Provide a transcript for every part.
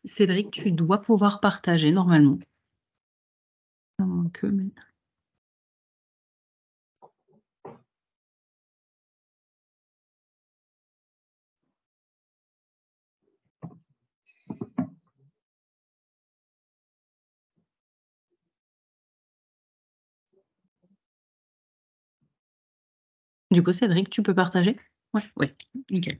Cédric, tu dois pouvoir partager normalement. À moins que, mais... Du coup, Cédric, tu peux partager? Ouais, ouais, nickel.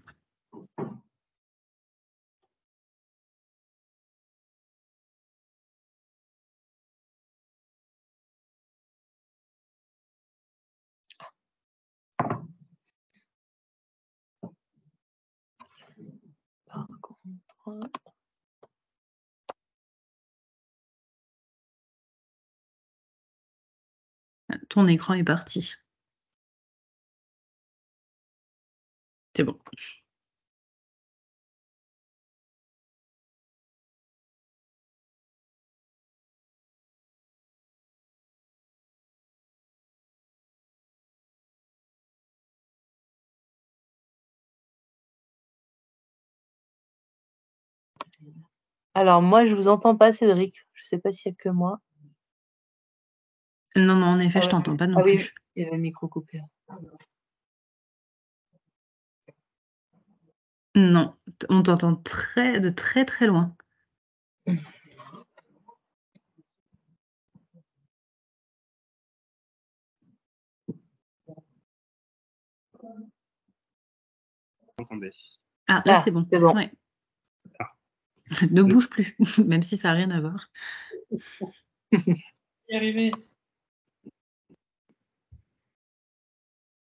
Par contre... Ton écran est parti. C'est bon. Alors, moi, je vous entends pas, Cédric. Je sais pas s'il y a que moi. Non, non, en effet, Ah je ouais. t'entends pas non Ah oui, plus. il y avait le micro coupé. Non, on t'entend de très très loin. Entendez. Ah, là, c'est bon. C'est bon. Ouais. Ne bouge plus, même si ça n'a rien à voir. Y arriver.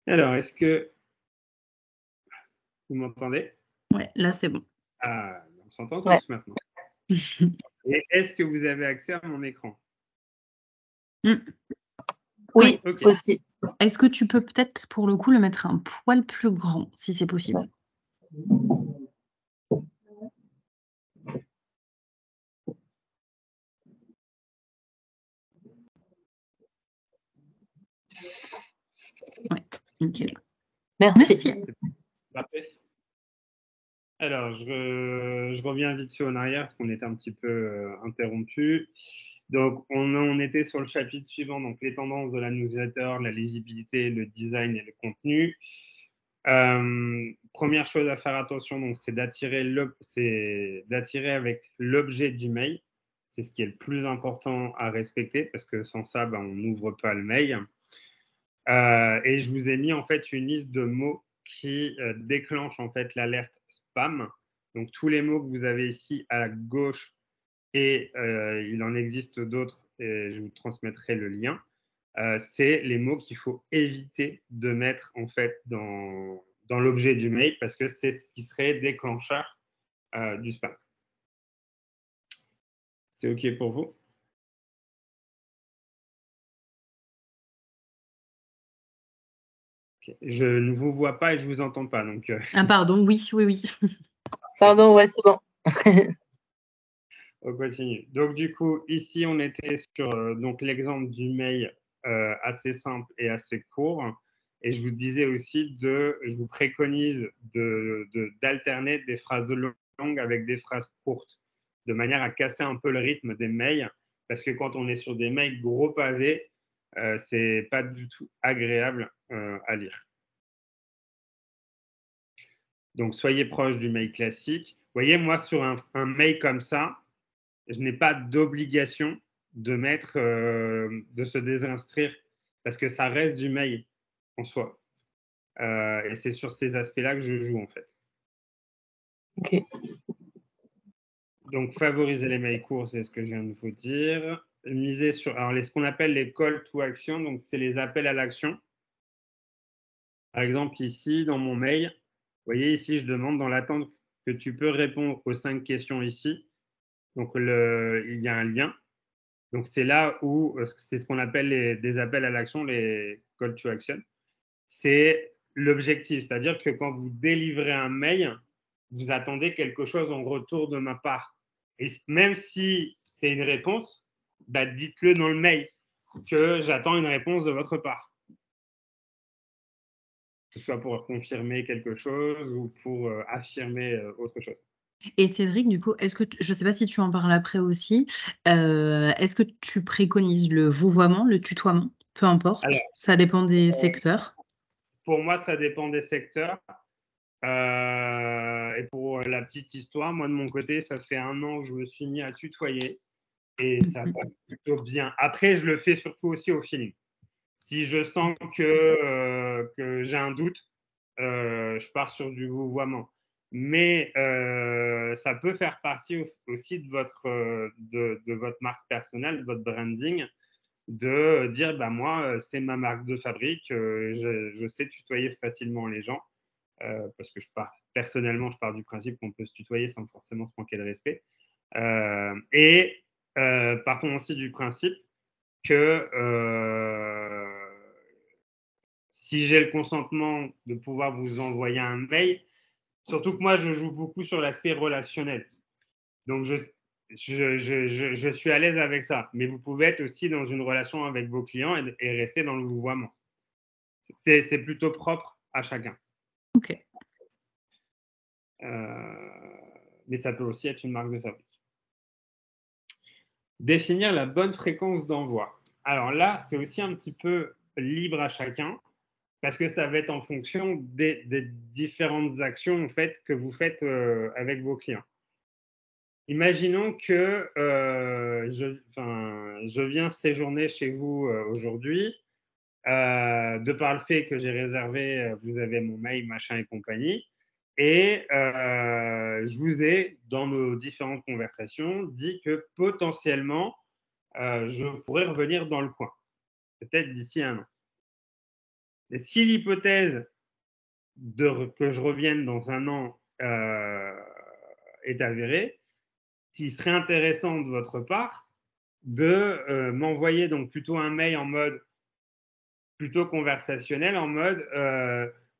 Alors, est-ce que vous m'entendez? Ouais, là, c'est bon. Ah, on s'entend tous Ouais. maintenant. Et est-ce que vous avez accès à mon écran? Oui, Ok. aussi. Est-ce que tu peux peut-être, pour le coup, le mettre un poil plus grand, si c'est possible? Ouais, nickel. Merci. Parfait. Alors, je reviens vite fait en arrière parce qu'on était un petit peu interrompu. Donc, on était sur le chapitre suivant, donc les tendances de la newsletter, la lisibilité, le design et le contenu. Première chose à faire attention, donc, c'est d'attirer avec l'objet du mail. C'est ce qui est le plus important à respecter parce que sans ça, on n'ouvre pas le mail. Et je vous ai mis en fait une liste de mots qui déclenchent en fait l'alerte spam. Donc tous les mots que vous avez ici à gauche, et il en existe d'autres, et je vous transmettrai le lien. C'est les mots qu'il faut éviter de mettre en fait dans l'objet du mail parce que c'est ce qui serait déclencheur du spam. C'est OK pour vous? Okay. Je ne vous vois pas et je ne vous entends pas. Donc, Ah, pardon, oui, oui, oui. Pardon, ouais, c'est bon. On continue. Donc, du coup, ici, on était sur l'exemple du mail assez simple et assez court. Et je vous disais aussi je vous préconise d'alterner des phrases longues avec des phrases courtes, de manière à casser un peu le rythme des mails. Parce que quand on est sur des mails gros pavés, c'est pas du tout agréable à lire. Donc, soyez proche du mail classique. Vous voyez, moi, sur un mail comme ça, je n'ai pas d'obligation de mettre, de se désinscrire parce que ça reste du mail en soi. Et c'est sur ces aspects-là que je joue en fait. Ok. Donc, favoriser les mails courts, c'est ce que je viens de vous dire. Miser sur ce qu'on appelle les call to action, donc c'est les appels à l'action. Par exemple, ici, dans mon mail, vous voyez ici, je demande dans l'attente que tu peux répondre aux 5 questions ici. Donc, il y a un lien. Donc, c'est là où c'est ce qu'on appelle des appels à l'action, les call to action. C'est l'objectif, c'est-à-dire que quand vous délivrez un mail, vous attendez quelque chose en retour de ma part. Et même si c'est une réponse, dites-le dans le mail que j'attends une réponse de votre part. Que ce soit pour confirmer quelque chose ou pour affirmer autre chose. Et Cédric, du coup, je ne sais pas si tu en parles après aussi, est-ce que tu préconises le vouvoiement, le tutoiement? Peu importe, Alors, ça dépend des secteurs. pour moi, ça dépend des secteurs. Et pour la petite histoire, moi de mon côté, ça fait 1 an que je me suis mis à tutoyer et ça Mhm. passe plutôt bien. Après, je le fais surtout aussi au feeling. Si je sens que j'ai un doute, je pars sur du vouvoiement. Mais ça peut faire partie aussi de votre marque personnelle, de votre branding, de dire bah, moi, c'est ma marque de fabrique, je sais tutoyer facilement les gens, parce que personnellement, je pars du principe qu'on peut se tutoyer sans forcément se manquer de respect. Et partons aussi du principe que si j'ai le consentement de pouvoir vous envoyer un mail, surtout que moi, je joue beaucoup sur l'aspect relationnel. Donc, je suis à l'aise avec ça. Mais vous pouvez être aussi dans une relation avec vos clients et rester dans le vouvoiement. C'est plutôt propre à chacun. Ok. Mais ça peut aussi être une marque de fabrique. Définir la bonne fréquence d'envoi. Alors là, c'est aussi un petit peu libre à chacun parce que ça va être en fonction des différentes actions en fait, que vous faites avec vos clients. Imaginons que je viens séjourner chez vous aujourd'hui. De par le fait que j'ai réservé, vous avez mon mail, machin et compagnie. Et je vous ai, dans nos différentes conversations, dit que potentiellement, je pourrais revenir dans le coin, peut-être d'ici 1 an. Et si l'hypothèse que je revienne dans 1 an est avérée, il serait intéressant de votre part de m'envoyer donc plutôt un mail en mode plutôt conversationnel, en mode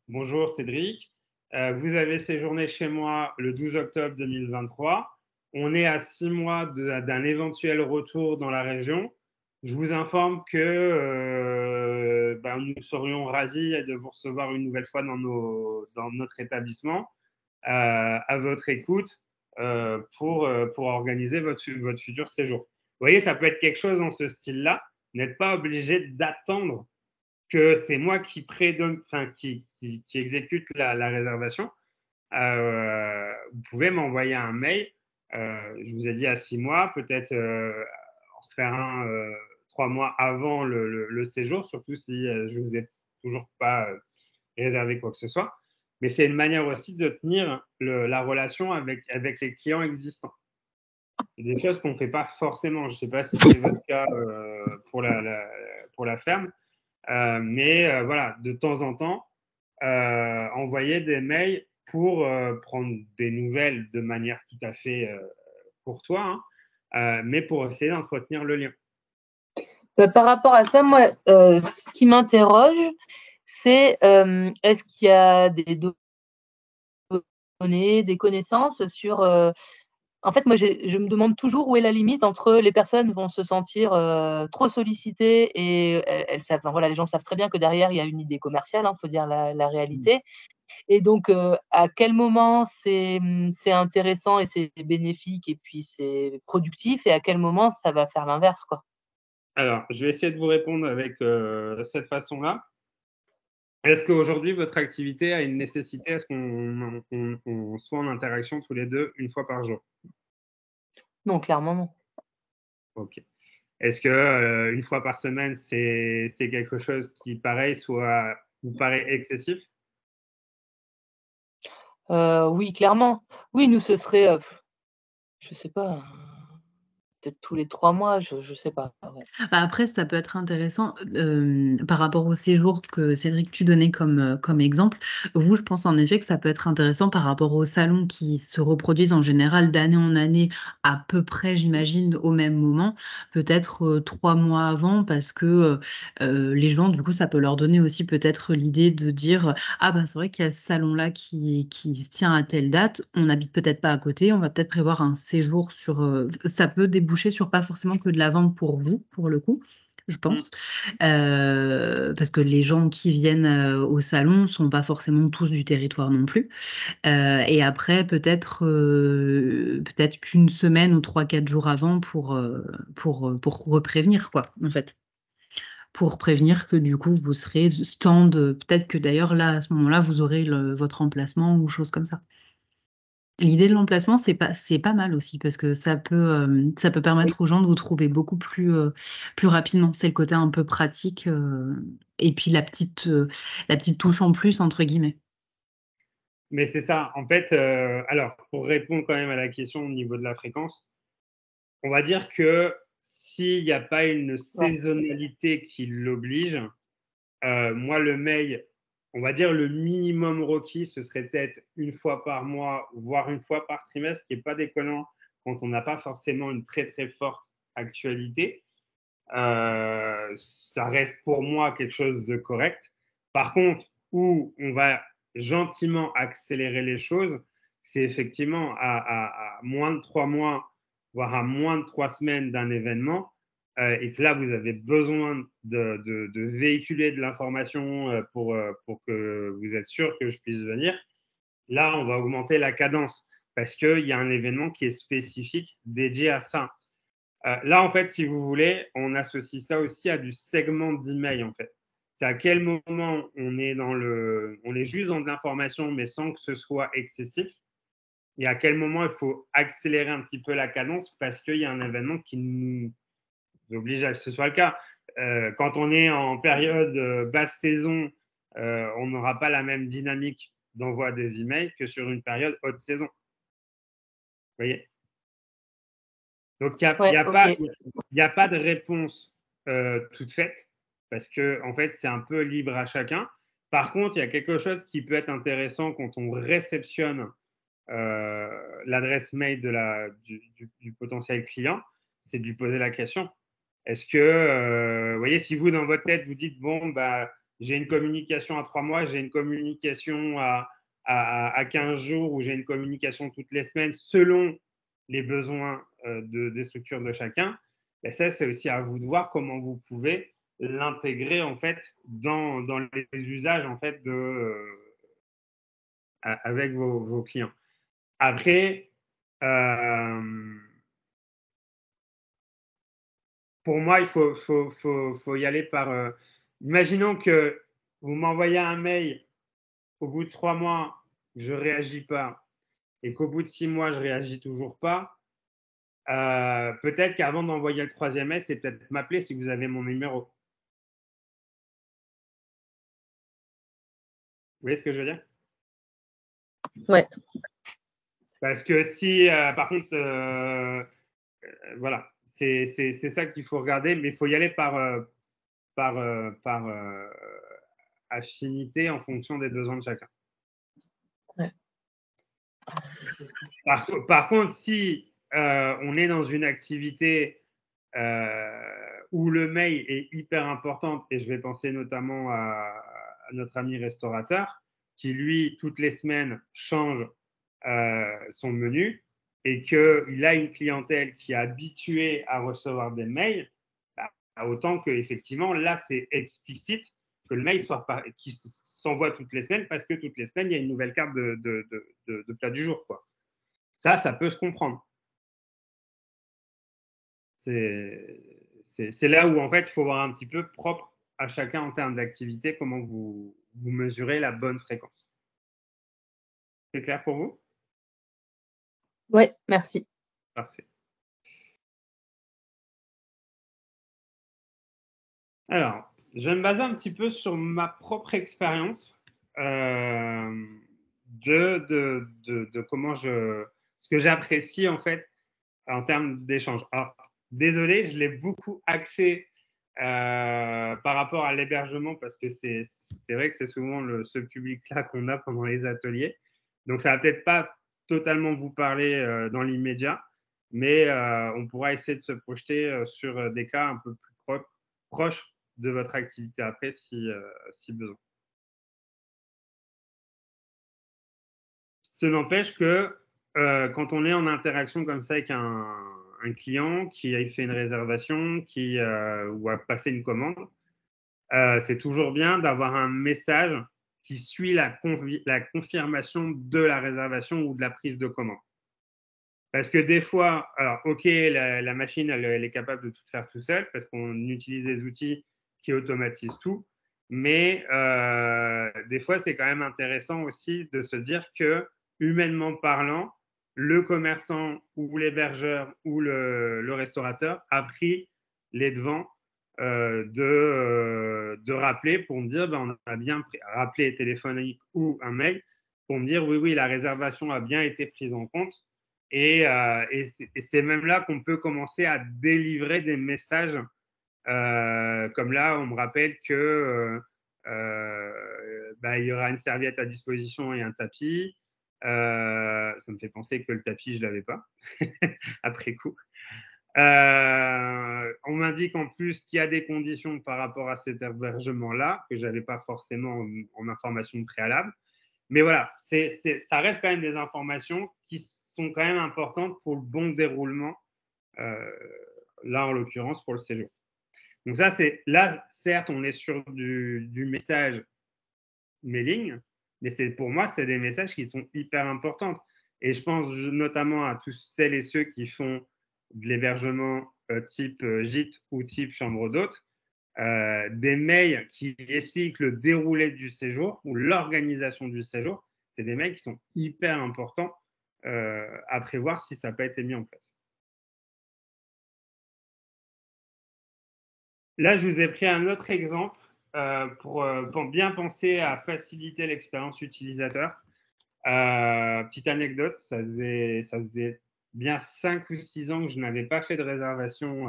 bonjour Cédric, vous avez séjourné chez moi le 12 octobre 2023. On est à 6 mois d'un éventuel retour dans la région. Je vous informe que nous serions ravis de vous recevoir une nouvelle fois dans notre établissement, à votre écoute, pour organiser votre futur séjour. Vous voyez, ça peut être quelque chose dans ce style-là. Vous n'êtes pas obligé d'attendre que c'est moi qui exécute la réservation. Vous pouvez m'envoyer un mail. Je vous ai dit à 6 mois, peut-être refaire un 3 mois avant le séjour, surtout si je ne vous ai toujours pas réservé quoi que ce soit. Mais c'est une manière aussi de tenir la relation avec les clients existants. Il y a des choses qu'on ne fait pas forcément. Je ne sais pas si c'est votre cas pour la ferme. Mais voilà, de temps en temps, envoyer des mails pour prendre des nouvelles de manière tout à fait courtoise, mais pour essayer d'entretenir le lien. Par rapport à ça, moi, ce qui m'interroge, c'est est-ce qu'il y a des données, des connaissances sur en fait, moi, je me demande toujours où est la limite entre les personnes vont se sentir trop sollicitées et elles savent, enfin, voilà, les gens savent très bien que derrière, il y a une idée commerciale, faut dire la réalité. Et donc, à quel moment c'est intéressant et c'est bénéfique et puis c'est productif, et à quel moment ça va faire l'inverse, quoi? Alors, je vais essayer de vous répondre avec cette façon-là. Est-ce qu'aujourd'hui, votre activité a une nécessité à ce qu'on soit en interaction tous les deux une fois par jour? Non, clairement non. Ok. Est-ce que une fois par semaine, c'est quelque chose qui, pareil, vous paraît excessif? Oui, clairement. Oui, nous, ce serait, je sais pas, peut-être tous les 3 mois, je sais pas, ouais. Bah, après, ça peut être intéressant, par rapport au séjour que Cédric, tu donnais comme exemple. Vous, je pense en effet que ça peut être intéressant par rapport aux salons qui se reproduisent en général d'année en année, à peu près, j'imagine, au même moment, peut-être 3 mois avant, parce que les gens, du coup, ça peut leur donner aussi peut-être l'idée de dire, ah ben c'est vrai qu'il y a ce salon-là qui se tient à telle date, on n'habite peut-être pas à côté, on va peut-être prévoir un séjour sur... ça peut déboucher sur pas forcément que de la vente pour vous, pour le coup, je pense. Parce que les gens qui viennent au salon ne sont pas forcément tous du territoire non plus. Et après, peut-être qu'une semaine ou 3-4 jours avant pour reprévenir, quoi, en fait. Pour prévenir que du coup, vous serez stand. Peut-être que d'ailleurs, là, à ce moment-là, vous aurez votre emplacement ou chose comme ça. L'idée de l'emplacement, c'est pas mal aussi parce que ça peut Oui. permettre aux gens de vous trouver beaucoup plus rapidement. C'est le côté un peu pratique, et puis la petite touche en plus, entre guillemets. Mais c'est ça. En fait, alors, pour répondre quand même à la question au niveau de la fréquence, on va dire que s'il n'y a pas une Ouais. saisonnalité qui l'oblige, moi, le mail, on va dire le minimum requis, ce serait peut-être une fois par mois, voire une fois par trimestre, qui n'est pas déconnant quand on n'a pas forcément une très très forte actualité. Ça reste pour moi quelque chose de correct. Par contre, où on va gentiment accélérer les choses, c'est effectivement à moins de 3 mois, voire à moins de 3 semaines d'un événement, et que là, vous avez besoin de véhiculer de l'information pour que vous êtes sûr que je puisse venir. Là, on va augmenter la cadence parce qu'il y a un événement qui est spécifique dédié à ça. Là, en fait, si vous voulez, on associe ça aussi à du segment d'email, en fait. C'est à quel moment on est juste dans de l'information, mais sans que ce soit excessif. Et à quel moment il faut accélérer un petit peu la cadence parce qu'il y a un événement qui nous oblige à ce que ce soit le cas. Quand on est en période basse saison, on n'aura pas la même dynamique d'envoi des emails que sur une période haute saison. Vous voyez? Donc, il Ouais, ok. n'y a pas de réponse toute faite parce que, en fait, c'est un peu libre à chacun. Par contre, il y a quelque chose qui peut être intéressant quand on réceptionne l'adresse mail du potentiel client, c'est de lui poser la question. Est-ce que, vous voyez, si vous, dans votre tête, vous dites, bon, bah, j'ai une communication à 3 mois, j'ai une communication à 15 jours ou j'ai une communication toutes les semaines selon les besoins des structures de chacun, ben ça, c'est aussi à vous de voir comment vous pouvez l'intégrer en fait dans les usages en fait avec vos clients. Après, pour moi, il faut y aller par. Imaginons que vous m'envoyez un mail au bout de 3 mois, je ne réagis pas, et qu'au bout de 6 mois, je ne réagis toujours pas. Peut-être qu'avant d'envoyer le troisième mail, c'est peut-être m'appeler si vous avez mon numéro. Vous voyez ce que je veux dire? Ouais. Parce que si, par contre, voilà, c'est ça qu'il faut regarder, mais il faut y aller par affinité en fonction des besoins de chacun. Ouais. Par contre, si on est dans une activité où le mail est hyper important, et je vais penser notamment à notre ami restaurateur, qui lui, toutes les semaines, change son menu et qu'il a une clientèle qui est habituée à recevoir des mails, bah, autant qu'effectivement, là, c'est explicite que le mail qui s'envoie toutes les semaines parce que toutes les semaines, il y a une nouvelle carte de plat du jour, quoi. Ça peut se comprendre. C'est là où, en fait, il faut voir un petit peu propre à chacun en termes d'activité, comment vous mesurez la bonne fréquence. C'est clair pour vous? Ouais, merci. Parfait. Alors, je vais me baser un petit peu sur ma propre expérience de comment ce que j'apprécie en fait en termes d'échange. Alors, désolé, je l'ai beaucoup axé par rapport à l'hébergement parce que c'est vrai que c'est souvent ce public-là qu'on a pendant les ateliers. Donc, ça va peut-être pas totalement vous parler dans l'immédiat, mais on pourra essayer de se projeter sur des cas un peu plus proches de votre activité après si besoin. Ce n'empêche que quand on est en interaction comme ça avec un un client qui a fait une réservation, ou a passé une commande, c'est toujours bien d'avoir un message qui suit la confirmation de la réservation ou de la prise de commande. Parce que des fois, alors ok, la machine, elle est capable de tout faire tout seul parce qu'on utilise des outils qui automatisent tout. Mais des fois, c'est quand même intéressant aussi de se dire que, humainement parlant, le commerçant ou l'hébergeur ou le restaurateur a pris les devants de rappeler pour me dire on a bien rappelé téléphonique ou un mail pour me dire oui, la réservation a bien été prise en compte. Et c'est même là qu'on peut commencer à délivrer des messages. Comme là, on me rappelle que il y aura une serviette à disposition et un tapis. Ça me fait penser que le tapis, je ne l'avais pas, après coup. On m'indique en plus qu'il y a des conditions par rapport à cet hébergement-là, que je n'avais pas forcément en information préalable. Mais voilà, ça reste quand même des informations qui sont quand même importantes pour le bon déroulement, là en l'occurrence pour le séjour. Donc ça, là, certes, on est sur du message mailing, mais pour moi, c'est des messages qui sont hyper importants. Et je pense notamment à tous celles et ceux qui font de l'hébergement type gîte ou type chambre d'hôte, des mails qui expliquent le déroulé du séjour ou l'organisation du séjour. C'est des mails qui sont hyper importants à prévoir si ça n'a pas été mis en place. Là, je vous ai pris un autre exemple pour bien penser à faciliter l'expérience utilisateur. Petite anecdote, ça faisait bien 5 ou 6 ans que je n'avais pas fait de réservation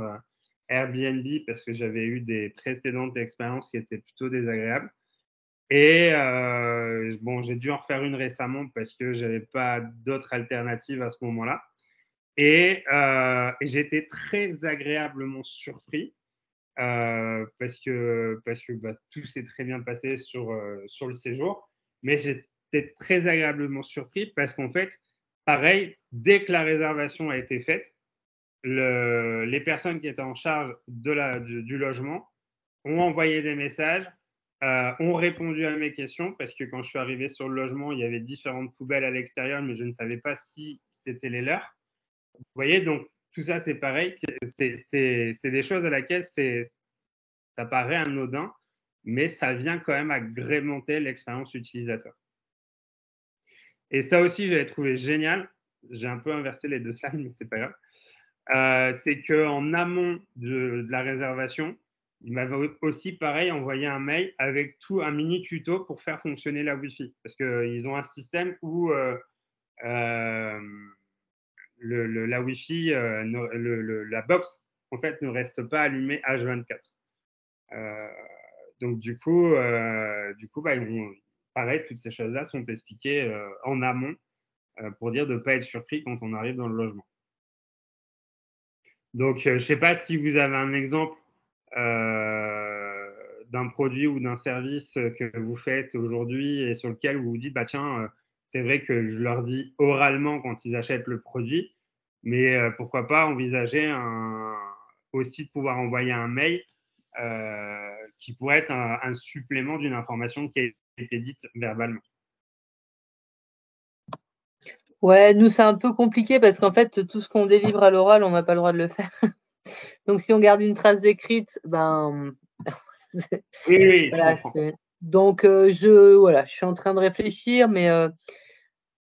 Airbnb parce que j'avais eu des précédentes expériences qui étaient plutôt désagréables. Et j'ai dû en refaire une récemment parce que je n'avais pas d'autres alternatives à ce moment-là. Et j'étais très agréablement surpris parce que tout s'est très bien passé sur le séjour. Mais j'étais très agréablement surpris parce qu'en fait, pareil, dès que la réservation a été faite, les personnes qui étaient en charge du logement ont envoyé des messages, ont répondu à mes questions parce que quand je suis arrivé sur le logement, il y avait différentes poubelles à l'extérieur, mais je ne savais pas si c'était les leurs. Vous voyez, donc tout ça, c'est pareil. C'est des choses à laquelle ça paraît anodin, mais ça vient quand même agrémenter l'expérience utilisateur. Et ça aussi, j'avais trouvé génial. J'ai un peu inversé les deux slides, mais c'est pas grave. C'est qu'en amont de la réservation, il m'avait aussi, pareil, envoyé un mail avec un mini tuto pour faire fonctionner la Wi-Fi. Parce qu'ils ont un système où la Wi-Fi, la box, en fait, ne reste pas allumée H24. Donc, du coup, pareil, toutes ces choses-là sont expliquées en amont pour dire de ne pas être surpris quand on arrive dans le logement. Donc, je ne sais pas si vous avez un exemple d'un produit ou d'un service que vous faites aujourd'hui et sur lequel vous vous dites, tiens, c'est vrai que je leur dis oralement quand ils achètent le produit, mais pourquoi pas envisager aussi de pouvoir envoyer un mail qui pourrait être un supplément d'une information qui a été dite verbalement. Ouais, nous, c'est un peu compliqué parce qu'en fait, tout ce qu'on délivre à l'oral, on n'a pas le droit de le faire. Donc, si on garde une trace écrite, Oui, voilà, je comprends. Donc, je suis en train de réfléchir, mais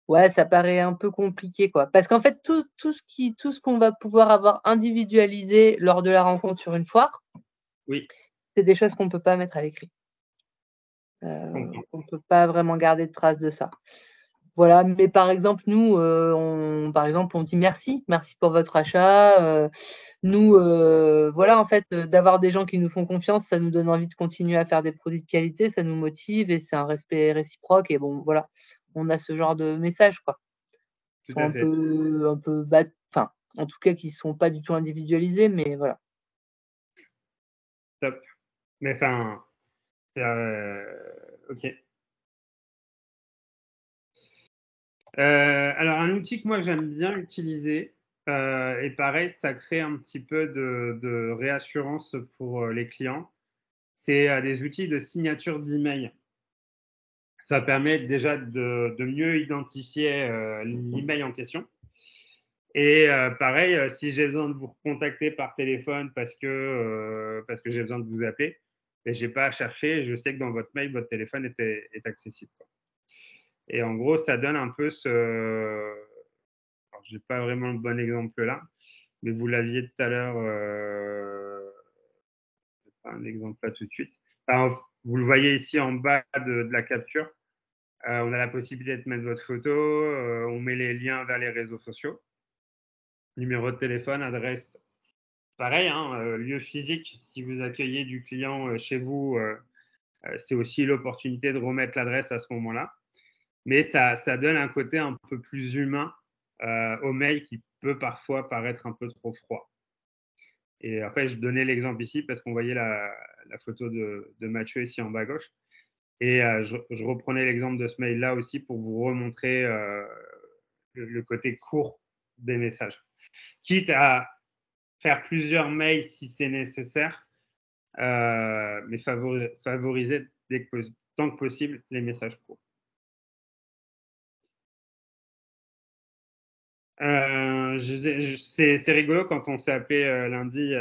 ouais, ça paraît un peu compliqué, quoi. Parce qu'en fait, tout ce qu'on va pouvoir avoir individualisé lors de la rencontre sur une foire, oui, c'est des choses qu'on ne peut pas mettre à l'écrit. On ne peut pas vraiment garder de traces de ça. Voilà, mais par exemple, nous, on dit merci pour votre achat. Nous, voilà, en fait, d'avoir des gens qui nous font confiance, ça nous donne envie de continuer à faire des produits de qualité, ça nous motive et c'est un respect réciproque. Et bon, voilà, on a ce genre de messages, quoi. Qui sont un peu bas, enfin, en tout cas, qui ne sont pas du tout individualisés, mais voilà. Top. Mais enfin, ok. Alors, un outil que moi j'aime bien utiliser, Et pareil, ça crée un petit peu de réassurance pour les clients. C'est des outils de signature d'email. Ça permet déjà de mieux identifier l'email en question. Et pareil, si j'ai besoin de vous recontacter par téléphone parce que j'ai besoin de vous appeler, ben, je n'ai pas à chercher. Je sais que dans votre mail, votre téléphone est accessible, quoi. Et en gros, ça donne un peu ce. Alors, je n'ai pas vraiment le bon exemple là, mais vous l'aviez tout à l'heure. Pas un exemple là tout de suite. Alors, vous le voyez ici en bas de la capture. On a la possibilité de mettre votre photo. On met les liens vers les réseaux sociaux. Numéro de téléphone, adresse. Pareil, hein, lieu physique, si vous accueillez du client chez vous, c'est aussi l'opportunité de remettre l'adresse à ce moment-là. Mais ça donne un côté un peu plus humain au mail qui peut parfois paraître un peu trop froid. Et après, je donnais l'exemple ici parce qu'on voyait la photo de Mathieu ici en bas à gauche. Et je reprenais l'exemple de ce mail-là aussi pour vous remontrer le côté court des messages. Quitte à faire plusieurs mails si c'est nécessaire, mais favoriser tant que possible les messages courts. C'est rigolo quand on s'est appelé lundi,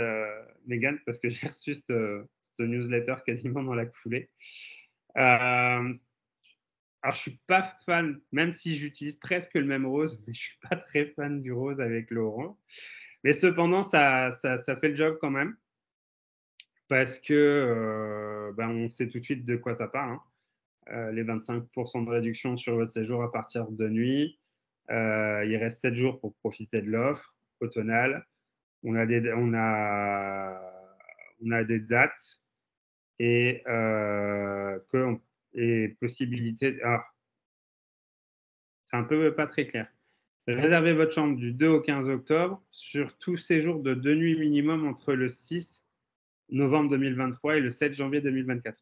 Megan, parce que j'ai reçu cette newsletter quasiment dans la foulée. Alors, je ne suis pas fan, même si j'utilise presque le même rose, mais je ne suis pas très fan du rose avec l'orange. Mais cependant, ça fait le job quand même, parce que on sait tout de suite de quoi ça parle, hein. Les 25% de réduction sur votre séjour à partir de nuit. Il reste 7 jours pour profiter de l'offre automnale. On a des dates et, possibilités. Alors, c'est un peu pas très clair. Réservez votre chambre du 2 au 15 octobre sur tout séjour de 2 nuits minimum entre le 6 novembre 2023 et le 7 janvier 2024.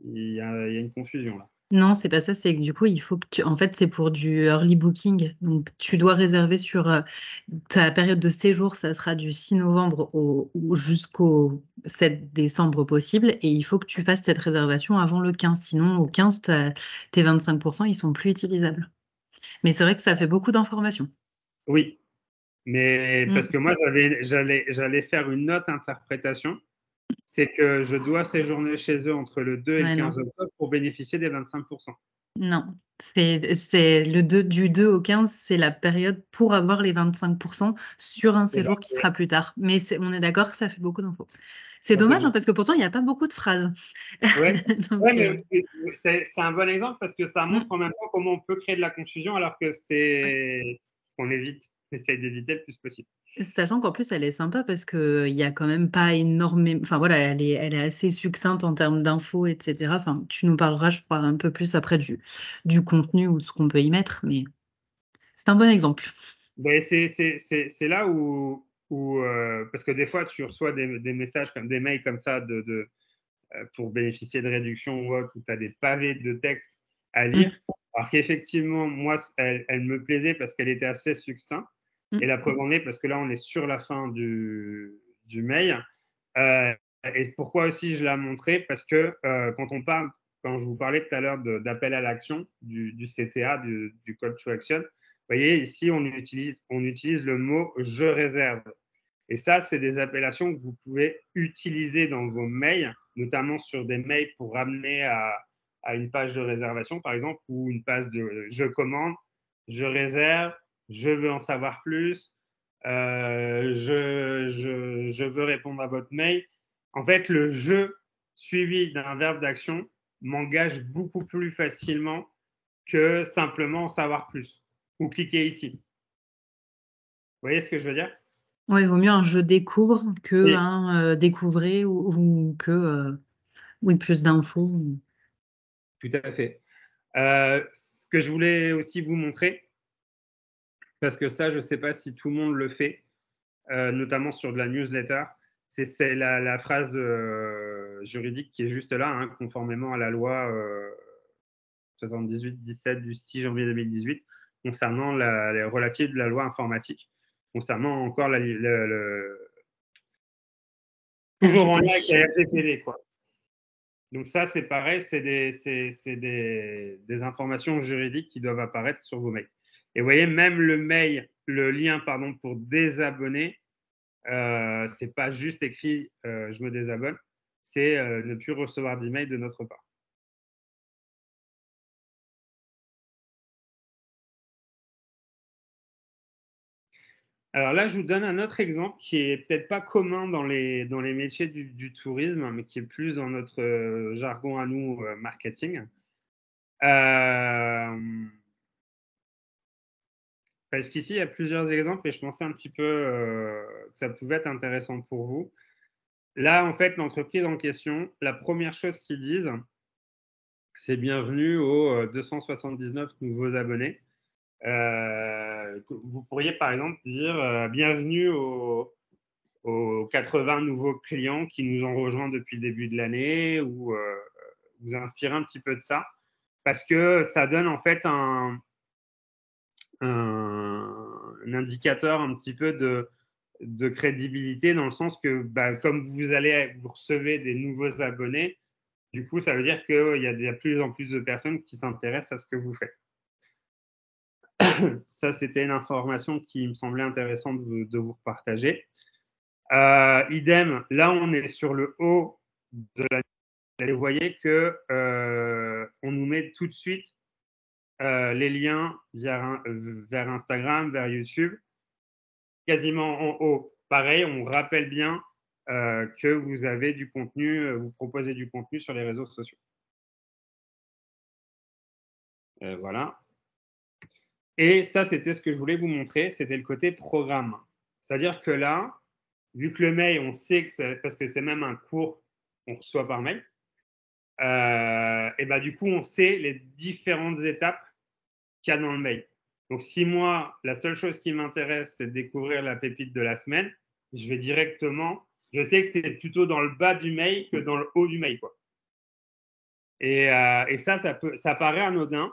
Il y a une confusion là. Non, c'est pas ça, c'est que du coup, il faut que en fait, c'est pour du early booking. Donc, tu dois réserver sur ta période de séjour, ça sera du 6 novembre jusqu'au 7 décembre possible. Et il faut que tu fasses cette réservation avant le 15. Sinon, au 15, tes 25%, ils sont plus utilisables. Mais c'est vrai que ça fait beaucoup d'informations. Oui, mais parce Mm. que moi, j'allais faire une autre interprétation. C'est que je dois séjourner chez eux entre le 2 et le Ouais, 15 non. octobre pour bénéficier des 25%. Non, c'est du 2 au 15, c'est la période pour avoir les 25% sur un Et ben, séjour qui sera plus tard. Mais on est d'accord que ça fait beaucoup d'infos. C'est ça fait dommage, hein, beaucoup. parce que pourtant, il n'y a pas beaucoup de phrases. Ouais, ouais, Donc, mais c'est un bon exemple parce que ça montre mm, en même temps comment on peut créer de la confusion alors que ouais. c'est ce qu'on évite, essaye d'éviter le plus possible. Sachant qu'en plus, elle est sympa parce qu'il n'y a quand même pas énormément. Enfin, voilà, elle est assez succincte en termes d'infos, etc. Enfin, tu nous parleras, je crois, un peu plus après du contenu ou de ce qu'on peut y mettre, mais c'est un bon exemple. Ben, c'est là où parce que des fois, tu reçois des messages, comme des mails comme ça pour bénéficier de réduction ou autre, où tu as des pavés de texte à lire. Mm, Alors qu'effectivement, moi, elle me plaisait parce qu'elle était assez succincte. Et mm. la preuve en est, parce que là, on est sur la fin du mail. Euh, et pourquoi aussi je l'ai montré? Parce que quand je vous parlais tout à l'heure d'appel à l'action, du CTA, du Call to Action, vous voyez, ici, on utilise le mot « je réserve ». Et ça, c'est des appellations que vous pouvez utiliser dans vos mails, notamment sur des mails pour ramener à une page de réservation, par exemple, ou une page de je commande, je réserve, je veux en savoir plus, je veux répondre à votre mail. En fait, le je suivi d'un verbe d'action m'engage beaucoup plus facilement que simplement en savoir plus ou cliquer ici. Vous voyez ce que je veux dire? Ouais, il vaut mieux un je découvre que Et un découvrez ou que oui, plus d'infos. tout à fait. Ce que je voulais aussi vous montrer, parce que ça, je ne sais pas si tout le monde le fait, notamment sur de la newsletter, c'est la phrase juridique qui est juste là, hein, conformément à la loi 78-17 du 6 janvier 2018. concernant les relatives de la loi informatique, concernant encore toujours en lien avec la RGPD, quoi. Donc ça, c'est pareil, c'est des informations juridiques qui doivent apparaître sur vos mails. Et vous voyez, même le lien pour désabonner, c'est pas juste écrit je me désabonne, c'est ne plus recevoir d'email de notre part. Alors là, je vous donne un autre exemple qui est peut-être pas commun dans les métiers du tourisme, mais qui est plus dans notre jargon à nous, marketing. Parce qu'ici, il y a plusieurs exemples et je pensais un petit peu que ça pouvait être intéressant pour vous. Là, en fait, l'entreprise en question, la première chose qu'ils disent, c'est bienvenue aux 279 nouveaux abonnés. Vous pourriez par exemple dire bienvenue aux 80 nouveaux clients qui nous ont rejoints depuis le début de l'année, ou vous inspirer un petit peu de ça, parce que ça donne en fait un indicateur un petit peu de crédibilité, dans le sens que comme vous recevez des nouveaux abonnés, du coup, ça veut dire qu'il y a de plus en plus de personnes qui s'intéressent à ce que vous faites. Ça, c'était une information qui me semblait intéressante de vous partager. Idem, là, on est sur le haut de la liste. Vous voyez qu'on nous met tout de suite les liens vers Instagram, vers YouTube, quasiment en haut. Pareil, on rappelle bien que vous avez du contenu, vous proposez du contenu sur les réseaux sociaux. Voilà. Et ça, c'était ce que je voulais vous montrer, c'était le côté programme. C'est-à-dire que là, vu que le mail, on sait que c'est, parce que c'est même un cours qu'on reçoit par mail, et du coup, on sait les différentes étapes qu'il y a dans le mail. Donc, si moi, la seule chose qui m'intéresse, c'est de découvrir la pépite de la semaine, je vais directement, je sais que c'est plutôt dans le bas du mail que dans le haut du mail, quoi. Et ça paraît anodin,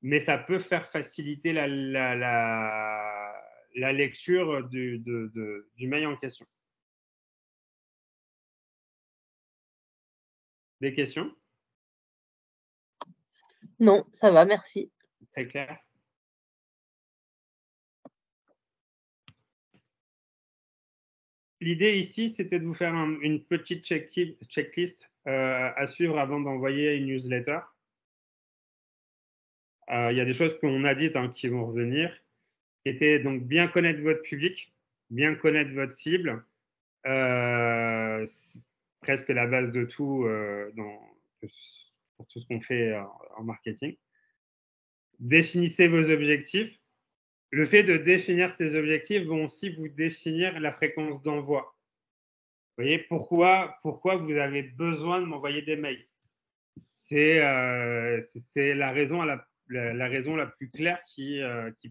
mais ça peut faire faciliter la lecture du mail en question. Des questions? Non, ça va, merci. Très clair. L'idée ici, c'était de vous faire une petite checklist à suivre avant d'envoyer une newsletter. Il y a des choses qu'on a dites qui vont revenir, qui étaient donc bien connaître votre public, bien connaître votre cible, presque la base de tout pour tout ce qu'on fait en marketing. Définissez vos objectifs. Le fait de définir ces objectifs vont aussi vous définir la fréquence d'envoi. Vous voyez, pourquoi vous avez besoin de m'envoyer des mails? C'est la raison la plus claire qui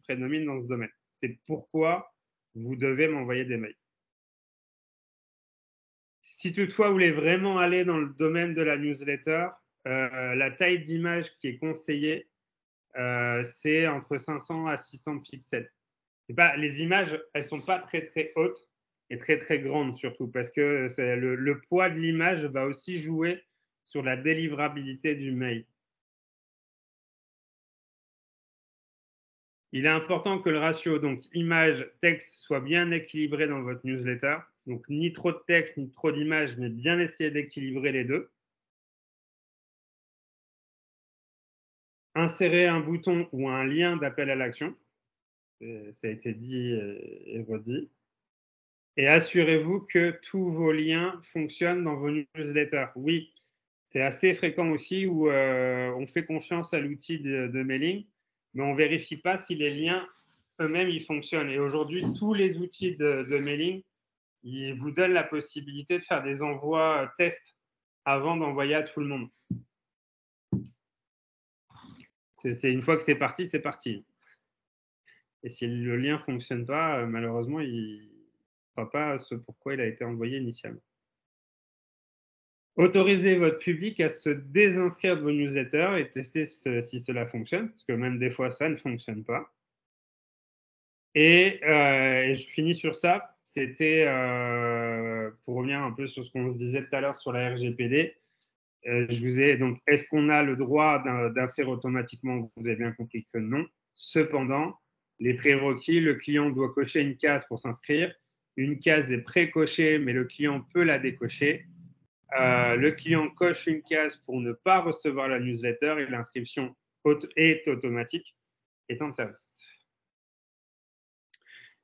prédomine dans ce domaine. C'est pourquoi vous devez m'envoyer des mails. Si toutefois vous voulez vraiment aller dans le domaine de la newsletter, la taille d'image qui est conseillée, c'est entre 500 à 600 pixels. Les images, elles ne sont pas très très hautes et très très grandes, surtout parce que le poids de l'image va aussi jouer sur la délivrabilité du mail. Il est important que le ratio image-texte soit bien équilibré dans votre newsletter. Donc, ni trop de texte, ni trop d'images, mais bien essayer d'équilibrer les deux. Insérez un bouton ou un lien d'appel à l'action. Ça a été dit et redit. Et assurez-vous que tous vos liens fonctionnent dans vos newsletters. Oui, c'est assez fréquent aussi où on fait confiance à l'outil de mailing, mais on ne vérifie pas si les liens eux-mêmes ils fonctionnent. Et aujourd'hui, tous les outils de mailing, ils vous donnent la possibilité de faire des envois tests avant d'envoyer à tout le monde. C'est une fois que c'est parti, c'est parti. Et si le lien ne fonctionne pas, malheureusement, il ne fera pas ce pourquoi il a été envoyé initialement. Autorisez votre public à se désinscrire de vos newsletters et tester si cela fonctionne, parce que même des fois, ça ne fonctionne pas. Et je finis sur ça. C'était, pour revenir un peu sur ce qu'on se disait tout à l'heure sur la RGPD, je vous ai donc, est-ce qu'on a le droit d'inscrire automatiquement? Vous avez bien compris que non. Cependant, les prérequis, le client doit cocher une case pour s'inscrire. Une case est pré-cochée, mais le client peut la décocher. Le client coche une case pour ne pas recevoir la newsletter et l'inscription est automatique, est interdite.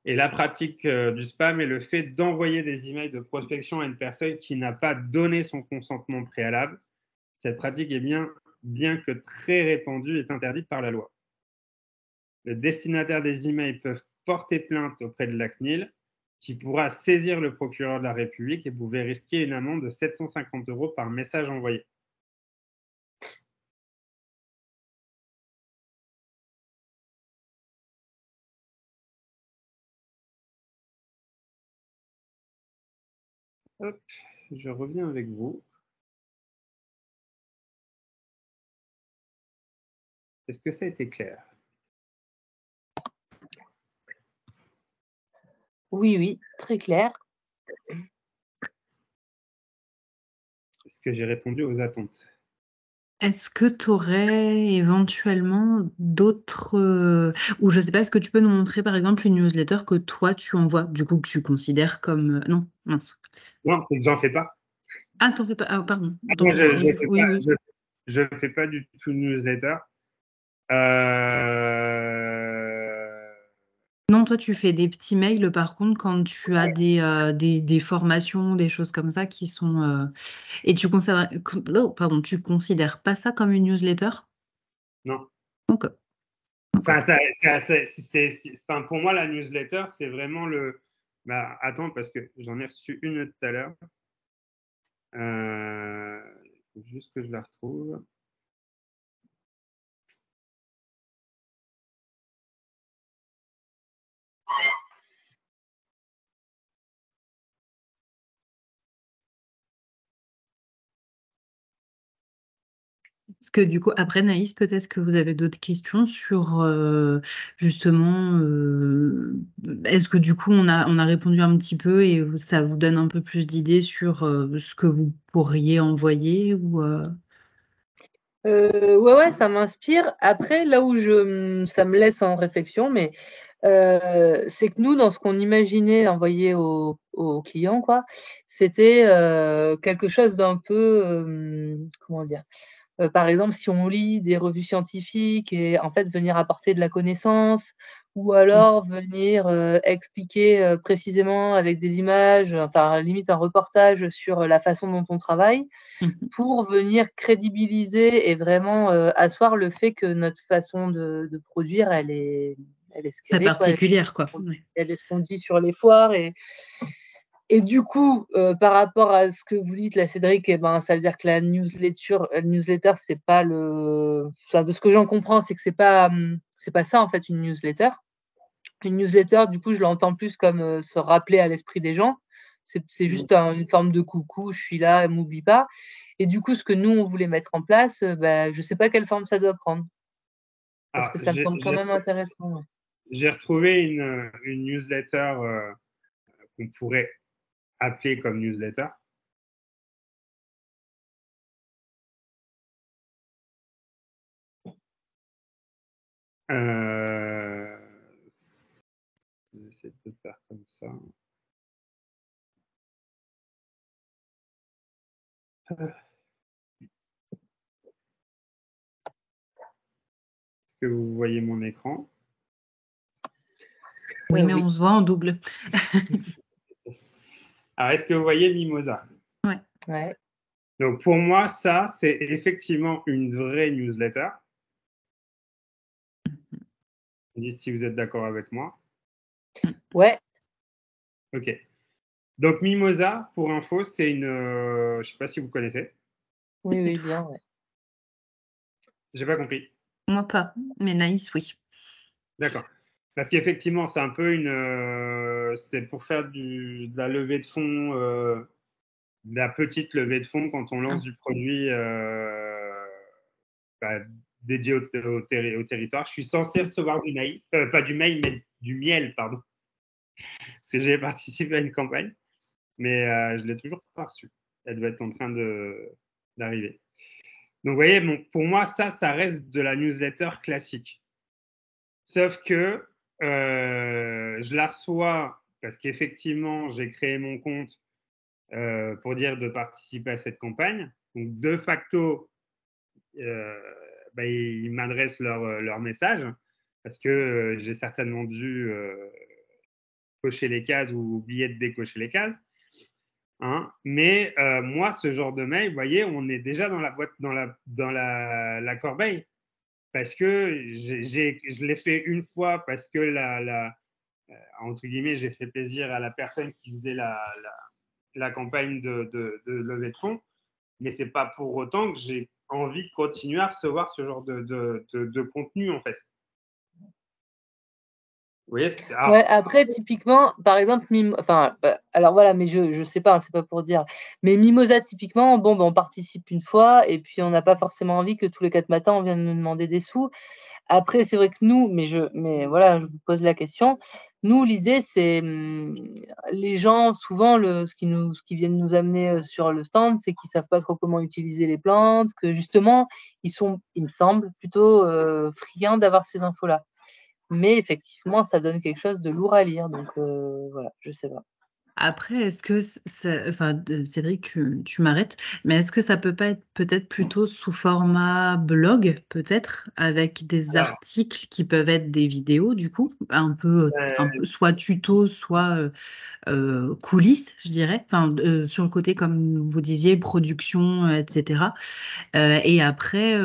Et la pratique du spam est le fait d'envoyer des emails de prospection à une personne qui n'a pas donné son consentement préalable. Cette pratique est bien que très répandue, est interdite par la loi. Le destinataire des emails peut porter plainte auprès de la CNIL, qui pourra saisir le procureur de la République et pouvait risquer une amende de 750 € par message envoyé. Hop, je reviens avec vous. Est-ce que ça a été clair? Oui, oui, très clair. Est-ce que j'ai répondu aux attentes? Est-ce que tu aurais éventuellement d'autres, ou je sais pas, est-ce que tu peux nous montrer par exemple une newsletter que toi tu envoies, du coup que tu considères comme, non, mince. Non, c'est que j'en fais pas. Ah, t'en fais pas, ah pardon, Ah autant non, pour moi. Oui, oui, oui. je fais pas du tout de newsletter. Non, toi tu fais des petits mails par contre quand tu as des formations, des choses comme ça qui sont, et tu considères pas ça comme une newsletter? Non. OK. Enfin, enfin, pour moi, la newsletter, c'est vraiment le. Bah, attends, parce que j'en ai reçu une tout à l'heure. Il faut juste que je la retrouve. Parce que du coup, après Naïs, peut-être que vous avez d'autres questions sur justement, est-ce que du coup on a répondu un petit peu et ça vous donne un peu plus d'idées sur ce que vous pourriez envoyer ou Ouais, ça m'inspire. Après, là où ça me laisse en réflexion, mais c'est que nous, dans ce qu'on imaginait envoyer aux clients, quoi, c'était quelque chose d'un peu, comment dire? Par exemple, si on lit des revues scientifiques et en fait venir apporter de la connaissance ou alors venir, expliquer, précisément avec des images, enfin limite un reportage sur la façon dont on travaille, Mmh. pour venir crédibiliser et vraiment, asseoir le fait que notre façon de produire, elle est ce Très qu'elle est, quoi. particulière, quoi. Ouais. Elle est ce qu'on dit sur les foires et du coup, par rapport à ce que vous dites là, Cédric, et ben, ça veut dire que la newsletter, c'est pas enfin, de ce que j'en comprends, c'est que c'est pas ça, en fait, une newsletter. Une newsletter, du coup, je l'entends plus comme, se rappeler à l'esprit des gens. C'est juste une forme de coucou: «Je suis là, m'oublie pas» et du coup, ce que nous, on voulait mettre en place, bah, je sais pas quelle forme ça doit prendre. Parce Alors, que ça me semble quand même intéressant, ouais. j'ai retrouvé une newsletter qu'on pourrait appeler comme newsletter. Euh, J'essaie de le faire comme ça. Est-ce que vous voyez mon écran? Oui, mais Oui. on se voit en double. Alors, est-ce que vous voyez Mimosa? Ouais. Ouais. Donc, pour moi, ça, c'est effectivement une vraie newsletter. Vous dites si vous êtes d'accord avec moi. Ouais. OK. Donc, Mimosa, pour info, c'est une. Je ne sais pas si vous connaissez. Oui, oui, bien, ouais. J'ai pas compris. Moi pas, mais Naïs, oui. D'accord. Parce qu'effectivement, c'est un peu c'est pour faire de la levée de fonds, de la petite levée de fonds quand on lance Ah. du produit bah, dédié au territoire. Je suis censé recevoir du mail, pas du mail, mais du miel, pardon, parce que j'ai participé à une campagne, mais je ne l'ai toujours pas reçue. Elle doit être en train d'arriver. Donc, vous voyez, bon, pour moi, ça reste de la newsletter classique. Sauf que je la reçois parce qu'effectivement, j'ai créé mon compte pour dire de participer à cette campagne. Donc, de facto, ils m'adressent leur message parce que j'ai certainement dû cocher les cases ou oublier de décocher les cases. Hein. Mais moi, ce genre de mail, vous voyez, on est déjà dans la boîte, dans la corbeille. Parce que je l'ai fait une fois parce que entre guillemets, j'ai fait plaisir à la personne qui faisait la campagne de levée de fonds, mais c'est pas pour autant que j'ai envie de continuer à recevoir ce genre de contenu en fait. Vous voyez, Ouais, après, typiquement, par exemple, alors voilà, mais je sais pas, hein, c'est pas pour dire. Mais Mimosa, typiquement, bon, on participe une fois et puis on n'a pas forcément envie que tous les 4 matins, on vienne nous demander des sous. Après, c'est vrai que nous, mais voilà, je vous pose la question. Nous, l'idée, c'est les gens, souvent, ce qui viennent nous amener sur le stand, c'est qu'ils savent pas trop comment utiliser les plantes, que justement, ils sont, il me semble, plutôt friands d'avoir ces infos-là. Mais effectivement, ça donne quelque chose de lourd à lire, donc voilà, je sais pas. Après, est-ce que Cédric, tu m'arrêtes, mais est-ce que ça peut pas être peut-être plutôt sous format blog, peut-être, avec des Alors, articles qui peuvent être des vidéos, du coup, un peu soit tuto, soit coulisses, je dirais, enfin, sur le côté, comme vous disiez, production, etc. Et après,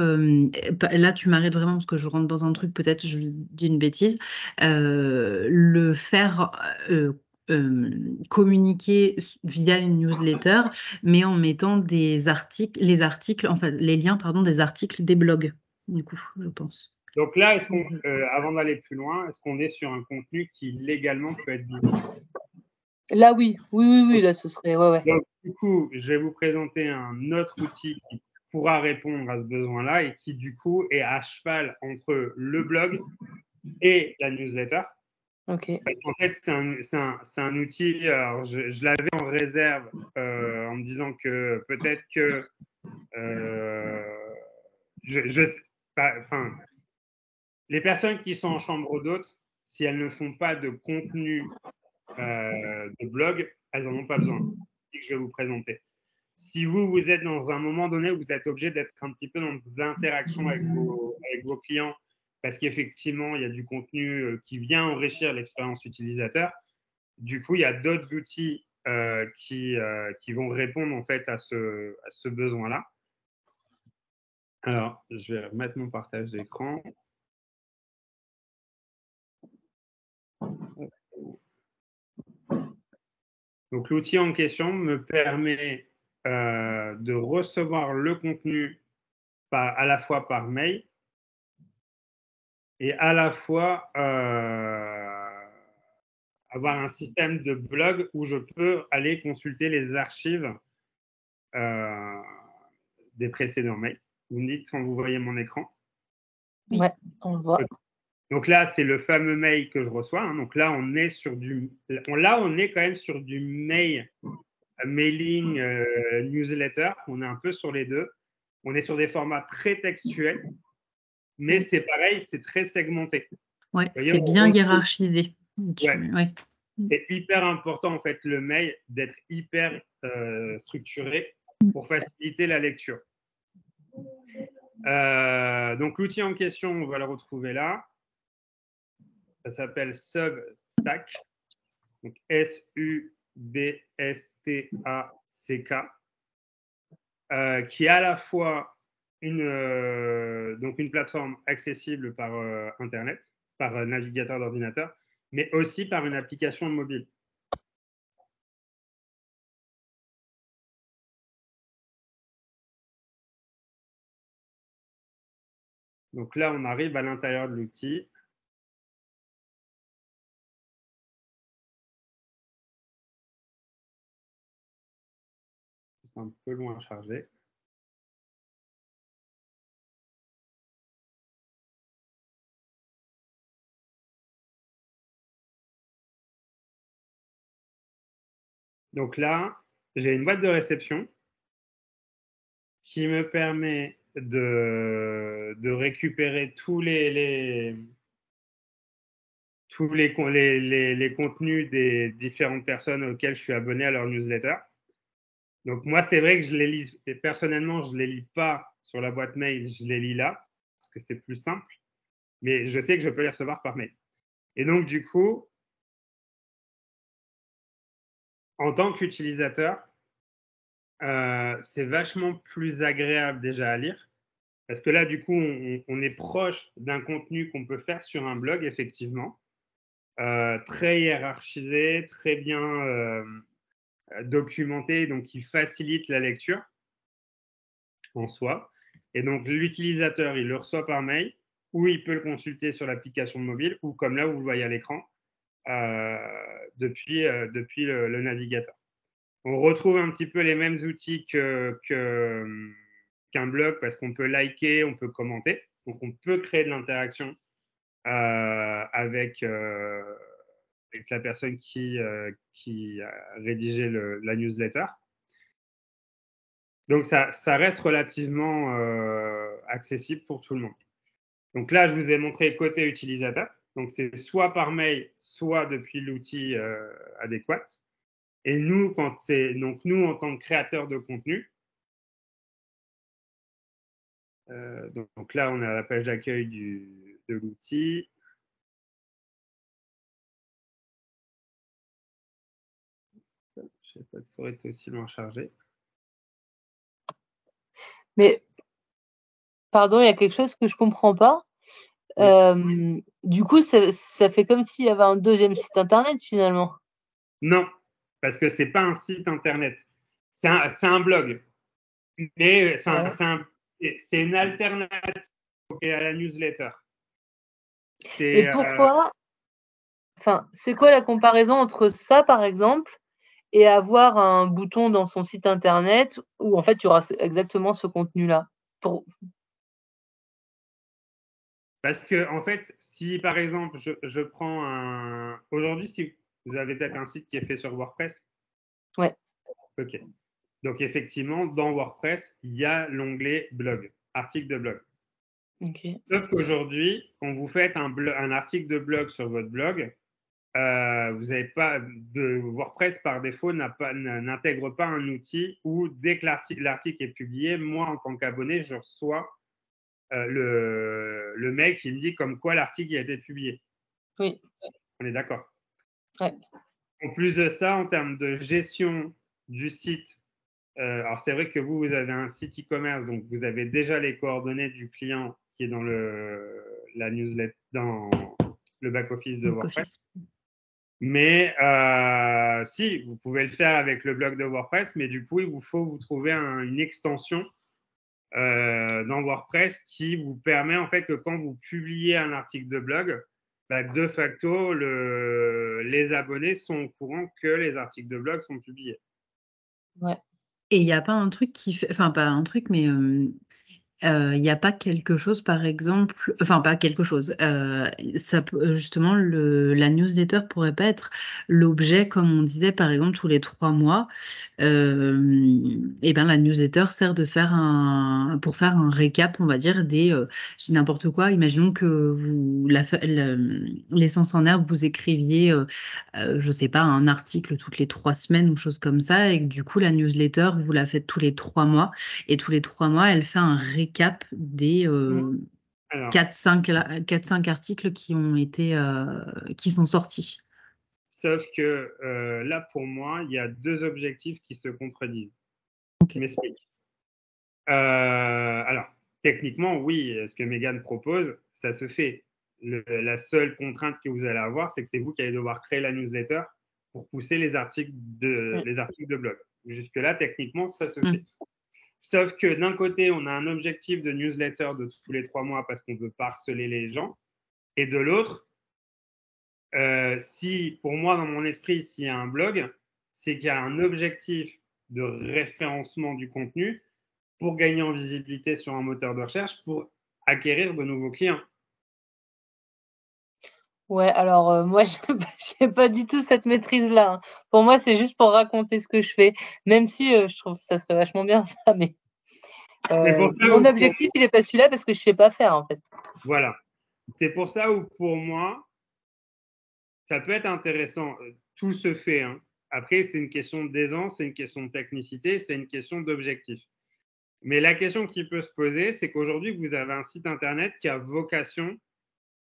là, tu m'arrêtes vraiment parce que je rentre dans un truc, peut-être, je dis une bêtise, le faire communiquer via une newsletter, mais en mettant les articles, enfin, les liens, pardon, des articles des blogs, du coup, je pense. donc là, avant d'aller plus loin, est-ce qu'on est sur un contenu qui légalement peut être visible? Là, oui, là, ce serait, ouais. Donc, du coup, je vais vous présenter un autre outil qui pourra répondre à ce besoin-là et qui, du coup, est à cheval entre le blog et la newsletter. Ok. Parce qu'en fait, c'est un outil, alors je l'avais en réserve en me disant que peut-être que enfin, les personnes qui sont en chambre d'hôtes, si elles ne font pas de contenu de blog, elles n'en ont pas besoin. C'est ce que je vais vous présenter. Si vous êtes dans un moment donné où vous êtes obligé d'être un petit peu dans l'interaction avec vos clients, parce qu'effectivement, il y a du contenu qui vient enrichir l'expérience utilisateur, du coup, il y a d'autres outils qui vont répondre en fait à ce besoin-là. Alors, je vais remettre mon partage d'écran. Donc, l'outil en question me permet de recevoir le contenu à la fois par mail et à la fois avoir un système de blog où je peux aller consulter les archives des précédents mails. Vous me dites quand vous voyez mon écran. Ouais, on le voit. Donc là, c'est le fameux mail que je reçois. Hein. Donc là, on est quand même sur du mailing, newsletter. On est un peu sur les deux. On est sur des formats très textuels, mais c'est pareil, c'est très segmenté. Ouais, c'est bien hiérarchisé. Ouais. C'est hyper important, en fait, le mail, d'être hyper structuré pour faciliter la lecture. Donc, l'outil en question, on va le retrouver là. Ça s'appelle Substack. Donc, S-U-B-S-T-A-C-K. Qui est à la fois une plateforme accessible par Internet, par navigateur d'ordinateur, mais aussi par une application mobile. Donc là, on arrive à l'intérieur de l'outil. C'est un peu loin à charger. Donc là, j'ai une boîte de réception qui me permet de récupérer tous les contenus des différentes personnes auxquelles je suis abonné à leur newsletter. Donc moi, c'est vrai que je les lis, et personnellement, je ne les lis pas sur la boîte mail, je les lis là, parce que c'est plus simple, mais je sais que je peux les recevoir par mail. Et donc, du coup, en tant qu'utilisateur, c'est vachement plus agréable déjà à lire, parce que là, du coup, on est proche d'un contenu qu'on peut faire sur un blog, effectivement, très hiérarchisé, très bien documenté, donc qui facilite la lecture en soi. Et donc, l'utilisateur, il le reçoit par mail, ou il peut le consulter sur l'application mobile, ou comme là, vous le voyez à l'écran, depuis le navigateur. On retrouve un petit peu les mêmes outils qu'un blog, parce qu'on peut liker, on peut commenter. Donc, on peut créer de l'interaction avec la personne qui a rédigé la newsletter. Donc, ça reste relativement accessible pour tout le monde. Donc là, je vous ai montré côté utilisateur. Donc, c'est soit par mail, soit depuis l'outil adéquat. Et nous, nous, en tant que créateurs de contenu, donc là, on a la page d'accueil de l'outil. Je ne sais pas si ça aurait été aussi loin chargé. Mais, pardon, il y a quelque chose que je ne comprends pas. Oui. Du coup, ça fait comme s'il y avait un deuxième site internet finalement. Non, parce que ce n'est pas un site internet. C'est un blog. Mais c'est une alternative à la newsletter. Et pourquoi Enfin, c'est quoi la comparaison entre ça, par exemple, et avoir un bouton dans son site internet où en fait, il y aura exactement ce contenu-là? Parce que, en fait, si par exemple, je prends un. Aujourd'hui, si vous avez peut-être un site qui est fait sur WordPress. Ouais. OK. Donc, effectivement, dans WordPress, il y a l'onglet blog, article de blog. OK. Sauf qu'aujourd'hui, quand vous faites un article de blog sur votre blog, vous n'avez pas de WordPress par défaut n'intègre pas un outil où dès que l'article est publié, moi en tant qu'abonné, je reçois le mail qui me dit comme quoi l'article a été publié. Oui. On est d'accord. Ouais. En plus de ça, en termes de gestion du site, alors c'est vrai que vous avez un site e-commerce, donc vous avez déjà les coordonnées du client qui est dans la newsletter, dans le back-office de WordPress. Mais si, vous pouvez le faire avec le blog de WordPress, mais du coup, il vous faut vous trouver une extension dans WordPress qui vous permet en fait que quand vous publiez un article de blog, de facto, les abonnés sont au courant que les articles de blog sont publiés. Ouais. Et il n'y a pas un truc qui fait, enfin pas un truc, mais il n'y a pas quelque chose, par exemple, enfin pas quelque chose, justement, la newsletter pourrait pas être l'objet, comme on disait, par exemple, tous les 3 mois. Et ben la newsletter sert pour faire un récap, on va dire, je dis n'importe quoi. Imaginons que l'essence en herbe, vous écriviez, je sais pas, un article toutes les 3 semaines ou chose comme ça, et que du coup, la newsletter, vous la faites tous les 3 mois. Et tous les 3 mois, elle fait un récap des 4-5 articles qui sont sortis. Sauf que là, pour moi, il y a deux objectifs qui se contredisent. Je m'explique. Alors, techniquement, oui, ce que Mégane propose, ça se fait. La seule contrainte que vous allez avoir, c'est que c'est vous qui allez devoir créer la newsletter pour pousser les articles de blog. Jusque-là, techniquement, ça se fait. Sauf que d'un côté, on a un objectif de newsletter de tous les 3 mois parce qu'on veut pas harceler les gens. Et de l'autre, pour moi, dans mon esprit, s'il y a un blog, c'est qu'il y a un objectif de référencement du contenu pour gagner en visibilité sur un moteur de recherche, pour acquérir de nouveaux clients. Ouais, alors, moi, j'ai pas du tout cette maîtrise-là, hein. Pour moi, c'est juste pour raconter ce que je fais, même si, je trouve que ça serait vachement bien ça, mais C'est pour ça mon où objectif, il est pas celui-là parce que je sais pas faire, en fait. voilà. C'est pour ça où pour moi, ça peut être intéressant. Tout se fait, hein. Après, c'est une question d'aisance, c'est une question de technicité, c'est une question d'objectif. Mais la question qui peut se poser, c'est qu'aujourd'hui, vous avez un site internet qui a vocation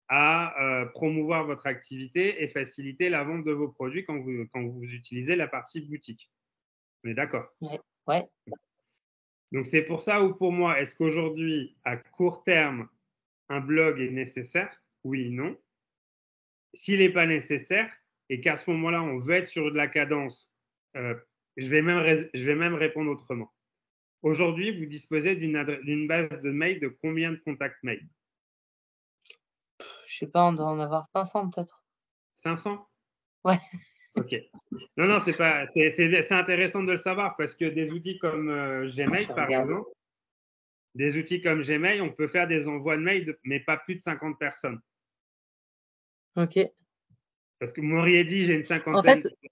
à promouvoir votre activité et faciliter la vente de vos produits quand vous utilisez la partie boutique. On est d'accord? Ouais, ouais. Donc, c'est pour ça où, pour moi, est-ce qu'aujourd'hui, à court terme, un blog est nécessaire? Oui, non. S'il n'est pas nécessaire et qu'à ce moment-là, on veut être sur de la cadence, je vais même répondre autrement. Aujourd'hui, vous disposez d'une base de mail de combien de contacts mail? Je sais pas, on doit en avoir 500 peut-être. 500? Ouais. Ok. Non, non, c'est intéressant de le savoir parce que des outils comme Gmail, Je par regarde. exemple, des outils comme Gmail, on peut faire des envois de mails, mais pas plus de 50 personnes. OK. Parce que vous m'auriez dit, j'ai une En cinquantaine. fait,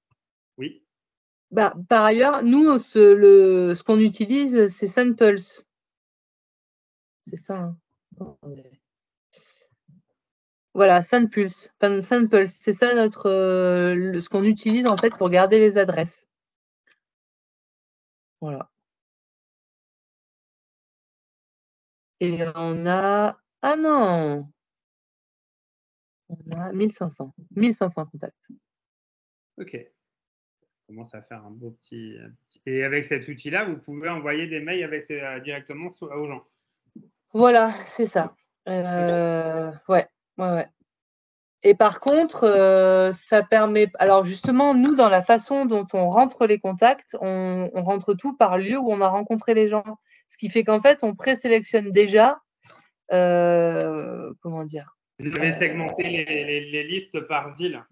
Oui. bah, par ailleurs, nous, ce qu'on utilise, c'est Sunpulse. C'est ça, hein? Attendez. Voilà, Sunpulse, Sunpulse, c'est ça notre, ce qu'on utilise, en fait, pour garder les adresses. Voilà. Et on a ah non! On a 1 500 contacts. Ok. On commence à faire un beau petit. Et avec cet outil-là, vous pouvez envoyer des mails directement aux gens. Voilà, c'est ça. Ouais, ouais, ouais. Et par contre, ça permet alors justement, nous, dans la façon dont on rentre les contacts, on rentre tout par lieu où on a rencontré les gens. Ce qui fait qu'en fait, on présélectionne déjà, comment dire? Vous avez segmenté les listes par ville.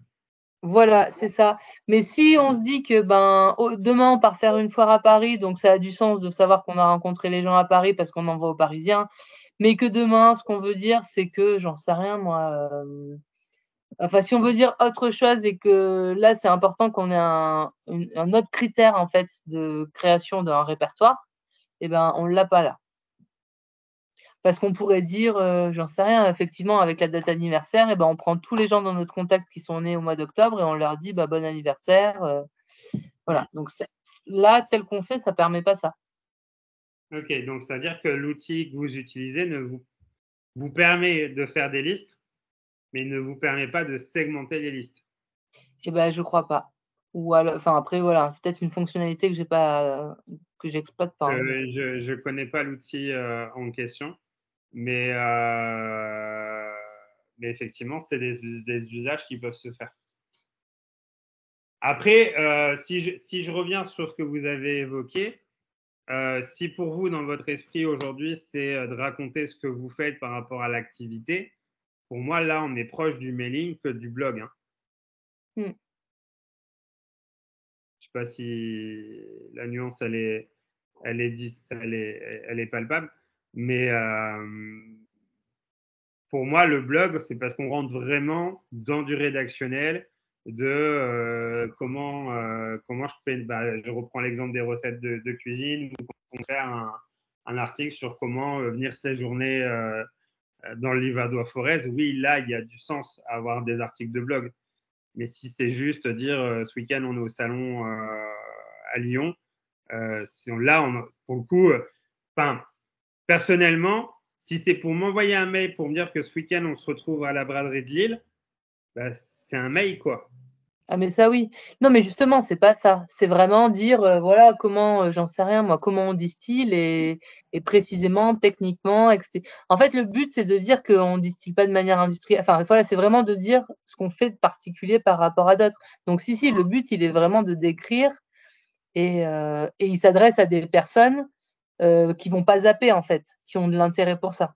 Voilà, c'est ça. Mais si on se dit que, ben, demain, on part faire une foire à Paris, donc ça a du sens de savoir qu'on a rencontré les gens à Paris parce qu'on envoie aux Parisiens, mais que demain, ce qu'on veut dire, c'est que, j'en sais rien moi, enfin, si on veut dire autre chose et que là, c'est important qu'on ait un autre critère, en fait, de création d'un répertoire, et ben, on l'a pas là. Parce qu'on pourrait dire, j'en sais rien, effectivement, avec la date anniversaire, et ben, on prend tous les gens dans notre contact qui sont nés au mois d'octobre et on leur dit: «Bah, bon anniversaire», voilà. Donc là, tel qu'on fait, ça permet pas ça. Ok, donc c'est-à-dire que l'outil que vous utilisez vous permet de faire des listes, mais ne vous permet pas de segmenter les listes. Et ben, je crois pas. Ou alors, enfin, après, voilà, c'est peut-être une fonctionnalité que j'ai pas, que j'exploite pas, hein, mais Je ne connais pas l'outil en question, mais, mais effectivement, c'est des usages qui peuvent se faire. Après, si je reviens sur ce que vous avez évoqué, si pour vous, dans votre esprit aujourd'hui, c'est de raconter ce que vous faites par rapport à l'activité, pour moi, là, on est proche du mailing que du blog, hein. mmh. Je ne sais pas si la nuance, elle est palpable, mais pour moi, le blog, c'est parce qu'on rentre vraiment dans du rédactionnel, de comment je fais. Je reprends l'exemple des recettes de cuisine, ou on fait un article sur comment venir séjourner dans le Livradois-Forez. Oui, là, il y a du sens à avoir des articles de blog. Mais si c'est juste dire ce week-end, on est au salon à Lyon, là, pour le coup, personnellement, si c'est pour m'envoyer un mail pour me dire que ce week-end, on se retrouve à la braderie de Lille, bah, c'est un mail, quoi. Ah mais ça oui. Non mais justement, c'est pas ça. C'est vraiment dire, voilà comment, j'en sais rien moi, comment on distille et précisément, techniquement, en fait, le but, c'est de dire qu'on distille pas de manière industrielle. Enfin, voilà, c'est vraiment de dire ce qu'on fait de particulier par rapport à d'autres. Donc si, le but, il est vraiment de décrire et il s'adresse à des personnes, qui vont pas zapper, en fait, qui ont de l'intérêt pour ça.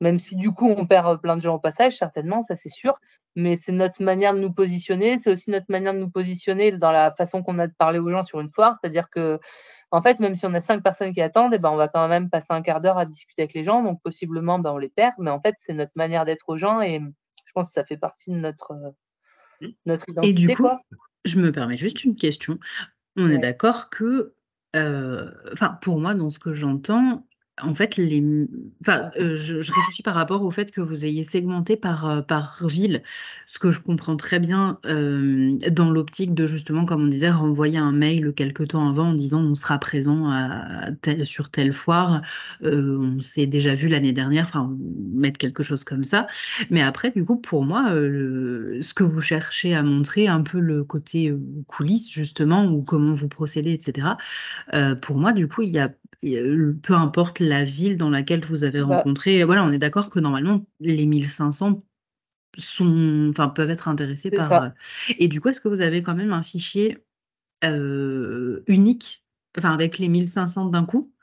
Même si du coup on perd, plein de gens au passage, certainement, ça c'est sûr, mais c'est notre manière de nous positionner, c'est aussi notre manière de nous positionner dans la façon qu'on a de parler aux gens sur une foire. C'est-à-dire qu'en fait, même si on a 5 personnes qui attendent et ben, on va quand même passer un quart d'heure à discuter avec les gens, donc possiblement, ben, on les perd, mais en fait, c'est notre manière d'être aux gens et je pense que ça fait partie de notre Mmh. notre Et du identité, coup, quoi. je me permets juste une question. On est Ouais. d'accord que, enfin, pour moi, dans ce que j'entends, en fait, je réfléchis par rapport au fait que vous ayez segmenté par ville. Ce que je comprends très bien, dans l'optique de justement, comme on disait, renvoyer un mail quelque temps avant en disant: «On sera présent sur telle foire, on s'est déjà vu l'année dernière», enfin, mettre quelque chose comme ça. Mais après, du coup, pour moi, ce que vous cherchez à montrer, un peu le côté, coulisses justement, ou comment vous procédez et cetera, pour moi, du coup, peu importe la ville dans laquelle vous avez Bah, rencontré, voilà, on est d'accord que normalement les 1 500 peuvent être intéressés c'est par, ça. et du coup, est-ce que vous avez quand même un fichier, unique, enfin avec les 1 500 d'un coup?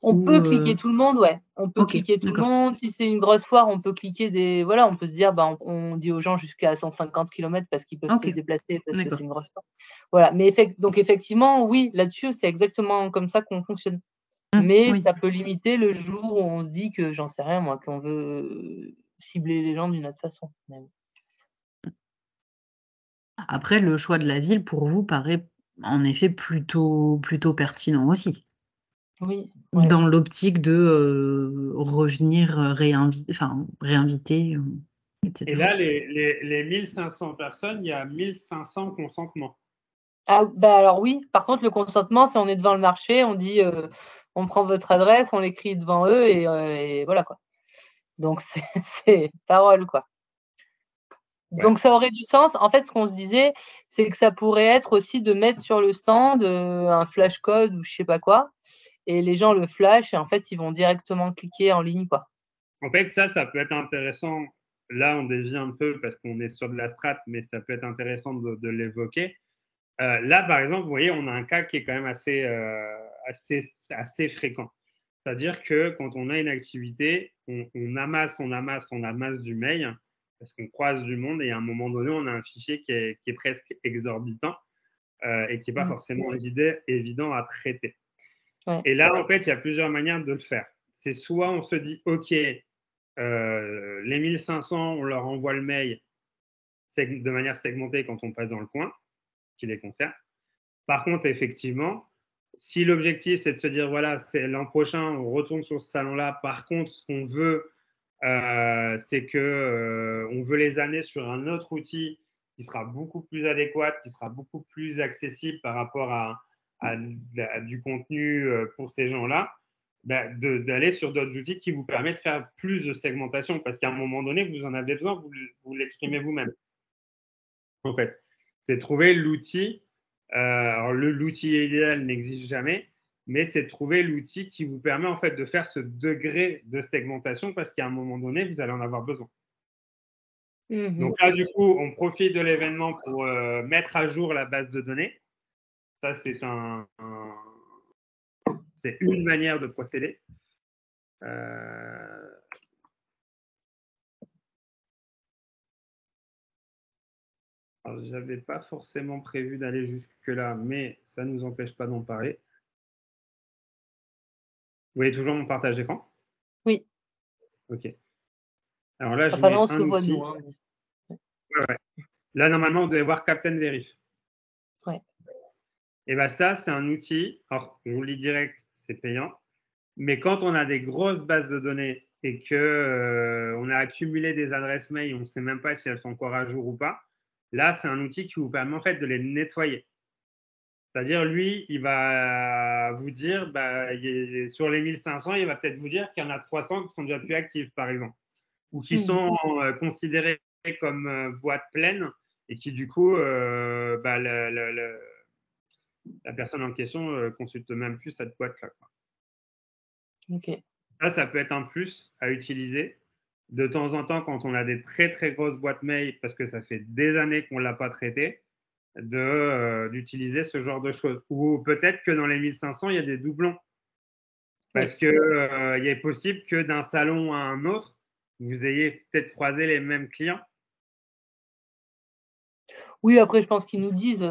On Ou, peut cliquer tout le monde, ouais. On peut OK, cliquer tout le d'accord. monde. Si c'est une grosse foire, on peut cliquer voilà, on peut se dire, bah, on dit aux gens jusqu'à 150 kilomètres parce qu'ils peuvent se OK, déplacer, parce que c'est d'accord. une grosse foire. Voilà, mais donc effectivement, oui, là-dessus, c'est exactement comme ça qu'on fonctionne. Mais Oui. ça peut limiter le jour où on se dit que, j'en sais rien moi, qu'on veut, cibler les gens d'une autre façon. Mais bon. Après, le choix de la ville pour vous paraît en effet plutôt pertinent aussi? Oui, ouais. Dans l'optique de, revenir, réinviter, et Et cetera. là, les 1500 personnes, il y a 1500 consentements. Ah bah, alors oui, par contre le consentement, si on est devant le marché, on dit, on prend votre adresse, on l'écrit devant eux et voilà quoi. Donc c'est c'est parole quoi. Ouais. Donc ça aurait du sens. En fait, ce qu'on se disait, c'est que ça pourrait être aussi de mettre sur le stand, un flash code ou je sais pas quoi et les gens le flashent et en fait, ils vont directement cliquer en ligne quoi. En fait, ça peut être intéressant. Là, on dévie un peu parce qu'on est sur de la strat, mais ça peut être intéressant de l'évoquer. Là, par exemple, vous voyez, on a un cas qui est quand même assez fréquent. C'est-à-dire que quand on a une activité, on amasse du mail parce qu'on croise du monde et à un moment donné, on a un fichier qui est presque exorbitant et qui n'est pas Mmh. forcément évident à traiter. Ouais. Et là, en fait, il y a plusieurs manières de le faire. C'est soit on se dit, OK, les 1500, on leur envoie le mail de manière segmentée quand on passe dans le coin, qui les concerne. Par contre, effectivement, si l'objectif, c'est de se dire, voilà, c'est l'an prochain, on retourne sur ce salon-là. Par contre, ce qu'on veut, c'est que on veut les amener sur un autre outil qui sera beaucoup plus adéquat, qui sera beaucoup plus accessible par rapport à du contenu pour ces gens-là, ben, d'aller sur d'autres outils qui vous permettent de faire plus de segmentation parce qu'à un moment donné, vous en avez besoin, vous l'exprimez vous-même. En fait, c'est trouver l'outil. Alors, l'outil idéal n'existe jamais, mais c'est de trouver l'outil qui vous permet en fait de faire ce degré de segmentation parce qu'à un moment donné, vous allez en avoir besoin. Mmh. Donc là, du coup, on profite de l'événement pour mettre à jour la base de données. Ça, c'est une manière de procéder. Euh, alors, je n'avais pas forcément prévu d'aller jusque-là, mais ça ne nous empêche pas d'en parler. Vous voyez toujours mon partage d'écran? Oui. OK. Alors là, je Enfin là, mets on un se voit outil. nous, hein. Ouais, ouais. Là, normalement, vous devez voir Captain Verif. Ouais. Et bien ça, c'est un outil. Alors, je vous le dis direct, c'est payant. Mais quand on a des grosses bases de données et que on a accumulé des adresses mail, on ne sait même pas si elles sont encore à jour ou pas, là, c'est un outil qui vous permet en fait de les nettoyer. C'est-à-dire, lui, il va vous dire, bah, sur les 1500, il va peut-être vous dire qu'il y en a 300 qui sont déjà plus actifs, par exemple, ou qui Mmh. sont considérés comme boîte pleine et qui, du coup, bah, la personne en question consulte même plus cette boîte-là. OK. Ça peut être un plus à utiliser. De temps en temps, quand on a des très très grosses boîtes mail, parce que ça fait des années qu'on ne l'a pas traité, d'utiliser ce genre de choses. Ou peut-être que dans les 1500, il y a des doublons. Parce Oui. qu'il est possible que d'un salon à un autre, vous ayez peut-être croisé les mêmes clients. Oui, après je pense qu'ils nous disent,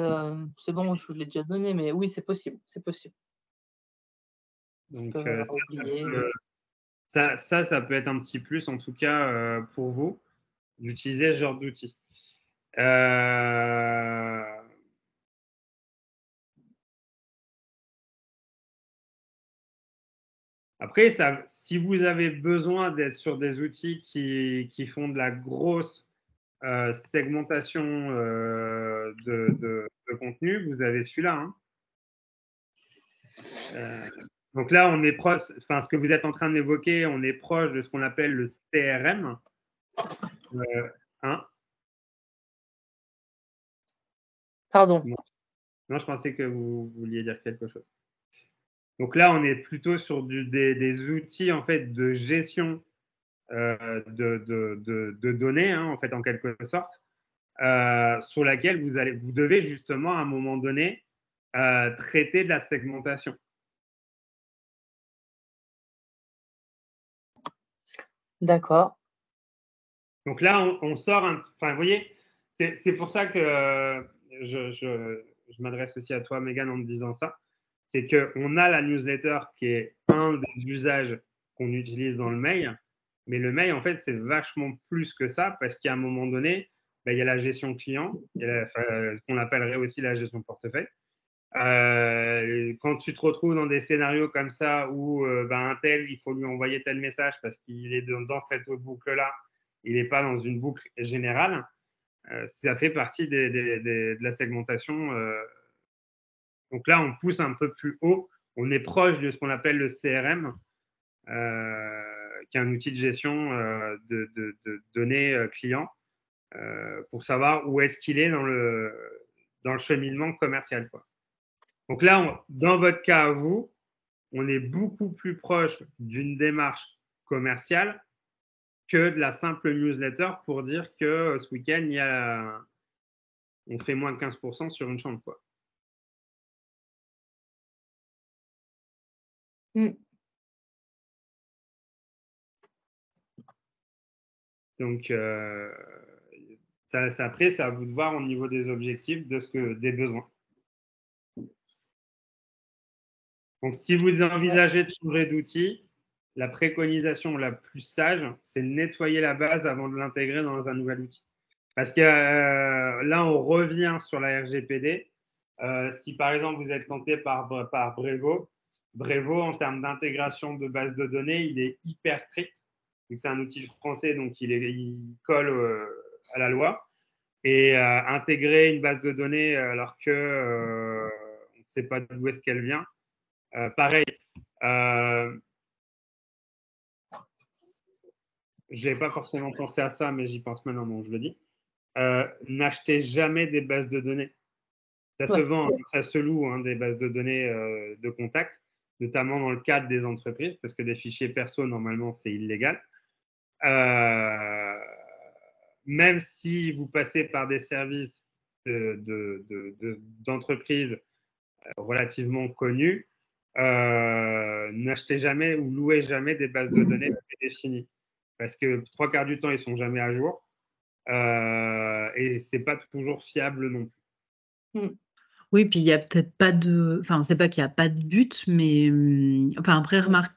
c'est bon, je vous l'ai déjà donné, mais oui, c'est possible, c'est possible. Ils Donc peuvent avoir oublié. ça peut être un petit plus en tout cas pour vous. d'utiliser ce genre d'outils. Après, si vous avez besoin d'être sur des outils qui font de la grosse segmentation de contenu, vous avez celui-là. Hein. Donc là, on est proche, enfin, ce que vous êtes en train d'évoquer, on est proche de ce qu'on appelle le CRM. Hein. Pardon. Non, je pensais que vous vouliez dire quelque chose. Donc là, on est plutôt sur des outils en fait de gestion de données, hein, en fait, en quelque sorte, sur laquelle vous devez justement à un moment donné traiter de la segmentation. D'accord. Donc là, on sort enfin, vous voyez, c'est pour ça que je m'adresse aussi à toi, Megan, en me disant ça. C'est qu'on a la newsletter qui est un des usages qu'on utilise dans le mail, mais le mail, en fait, c'est vachement plus que ça parce qu'à un moment donné, il y a la gestion client, ce qu'on appellerait aussi la gestion portefeuille. Quand tu te retrouves dans des scénarios comme ça où un tel, il faut lui envoyer tel message parce qu'il est dans cette boucle-là, il n'est pas dans une boucle générale, ça fait partie de la segmentation. Donc là, on pousse un peu plus haut, on est proche de ce qu'on appelle le CRM, qui est un outil de gestion de données clients pour savoir où est-ce qu'il est dans le cheminement commercial, quoi. Donc là, dans votre cas à vous, on est beaucoup plus proche d'une démarche commerciale que de la simple newsletter pour dire que ce week-end, on fait moins de 15% sur une chambre, quoi. Donc, après, c'est à vous de voir au niveau des objectifs, des besoins. Donc, si vous envisagez de changer d'outil, la préconisation la plus sage, c'est de nettoyer la base avant de l'intégrer dans un nouvel outil. Parce que là, on revient sur la RGPD. Si par exemple, vous êtes tenté par Brevo, en termes d'intégration de base de données, il est hyper strict. C'est un outil français, donc il colle à la loi. Et intégrer une base de données alors qu'on ne sait pas d'où est-ce qu'elle vient, pareil. Je n'avais pas forcément pensé à ça, mais j'y pense maintenant, donc je le dis. N'achetez jamais des bases de données. Ça se vend, ça se loue, hein, des bases de données de contact, notamment dans le cadre des entreprises, parce que des fichiers perso, normalement, c'est illégal. Même si vous passez par des services d'entreprises relativement connus, n'achetez jamais ou louez jamais des bases de données prédéfinies. Parce que 3/4 du temps, ils ne sont jamais à jour. Et ce n'est pas toujours fiable non plus. Oui, puis il y a peut-être pas de. Enfin, c'est pas qu'il n'y a pas de but, mais enfin, après, remarque,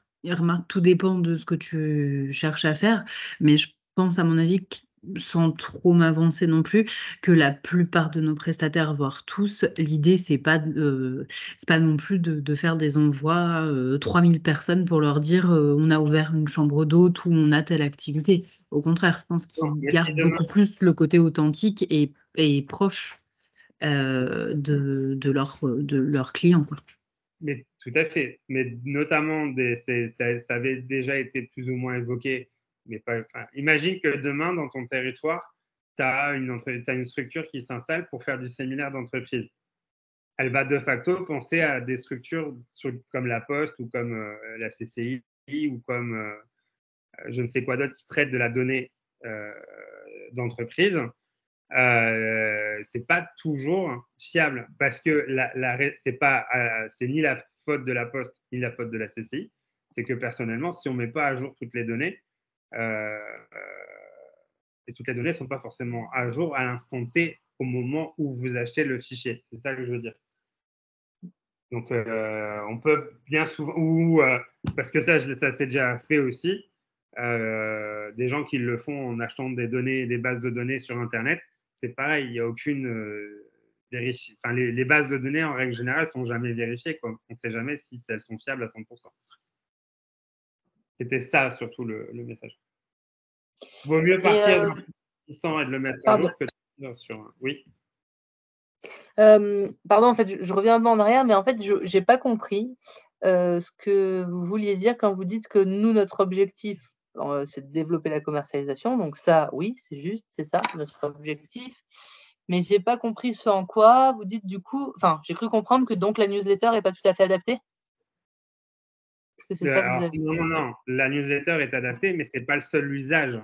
tout dépend de ce que tu cherches à faire. Mais je pense, à mon avis, sans trop m'avancer non plus, que la plupart de nos prestataires, voire tous, l'idée, c'est pas non plus de faire des envois 3000 personnes pour leur dire on a ouvert une chambre d'hôte ou on a telle activité. Au contraire, je pense qu'ils gardent beaucoup plus le côté authentique et proche de leurs clients, quoi. Mais tout à fait. Mais notamment, ça avait déjà été plus ou moins évoqué. Mais pas, imagine que demain, dans ton territoire, tu as une structure qui s'installe pour faire du séminaire d'entreprise. Elle va de facto penser à des structures comme la Poste ou comme la CCI ou comme je ne sais quoi d'autre qui traite de la donnée d'entreprise. C'est pas toujours fiable parce que c'est ni la faute de la Poste ni la faute de la CCI. C'est que personnellement, si on met pas à jour toutes les données, et toutes les données sont pas forcément à jour à l'instant T au moment où vous achetez le fichier. C'est ça que je veux dire. Donc, on peut bien souvent, parce que ça c'est déjà fait aussi, des gens qui le font en achetant des données, des bases de données sur Internet, c'est pareil, il n'y a aucune enfin, les bases de données, en règle générale, ne sont jamais vérifiées, quoi. On ne sait jamais si elles sont fiables à 100%. C'était ça, surtout, le message. Il vaut mieux partir d'un instant et de le mettre à jour que de sur... Oui. Pardon, en fait, je reviens un peu en arrière, mais en fait, je n'ai pas compris ce que vous vouliez dire quand vous dites que nous, notre objectif, c'est de développer la commercialisation. Donc ça, oui, c'est juste, c'est ça, notre objectif. Mais j'ai pas compris ce en quoi vous dites du coup, enfin, j'ai cru comprendre que donc la newsletter est pas tout à fait adaptée? Est-ce que c'est ça que vous avez dit? Non, la newsletter est adaptée, mais ce n'est pas le seul usage.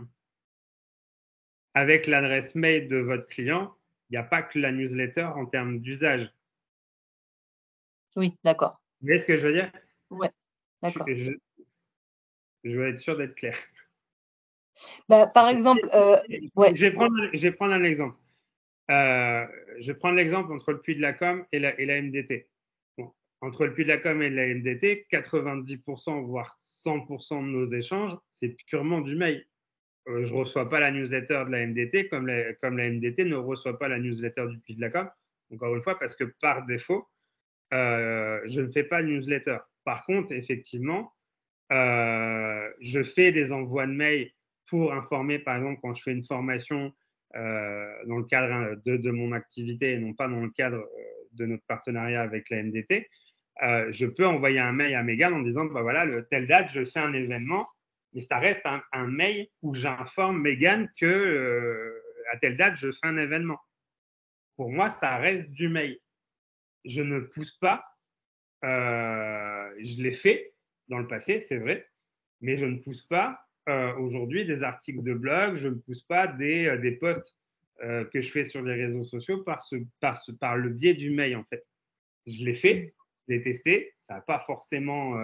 Avec l'adresse mail de votre client, il n'y a pas que la newsletter en termes d'usage. Oui, d'accord. Vous voyez ce que je veux dire? Ouais, d'accord. Je veux être sûr d'être clair. Bah, par exemple, ouais. Je vais prendre un exemple. Je vais prendre l'exemple entre le Puy de la Com et la MDT. Bon, entre le Puy de la Com et la MDT, 90%, voire 100% de nos échanges, c'est purement du mail. Je ne reçois pas la newsletter de la MDT comme la MDT ne reçoit pas la newsletter du Puy de la Com. Encore une fois, parce que par défaut, je ne fais pas de newsletter. Par contre, effectivement, je fais des envois de mails pour informer, par exemple, quand je fais une formation dans le cadre de mon activité et non pas dans le cadre de notre partenariat avec la MDT, je peux envoyer un mail à Mégane en disant, bah voilà, telle date, je fais un événement, et ça reste un mail où j'informe Mégane que à telle date, je fais un événement. Pour moi, ça reste du mail. Je ne pousse pas, je l'ai fait dans le passé, c'est vrai, mais je ne pousse pas aujourd'hui des articles de blog, je ne pousse pas des posts que je fais sur les réseaux sociaux par le biais du mail, en fait. Je l'ai fait, je l'ai testé, ça n'a pas forcément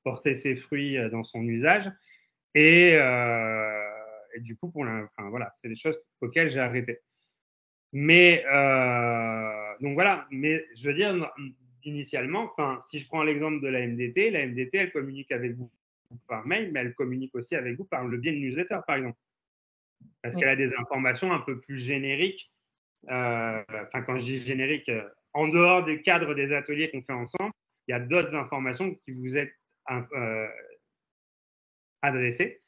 porté ses fruits dans son usage, et du coup, enfin, voilà, c'est des choses auxquelles j'ai arrêté. Mais donc voilà, mais je veux dire, initialement, si je prends l'exemple de la MDT, elle communique avec vous par mail, mais elle communique aussi avec vous par le biais de newsletter, par exemple. Parce qu'elle a des informations un peu plus génériques. Enfin, quand je dis générique, en dehors du cadre des ateliers qu'on fait ensemble, il y a d'autres informations qui vous êtes adressées.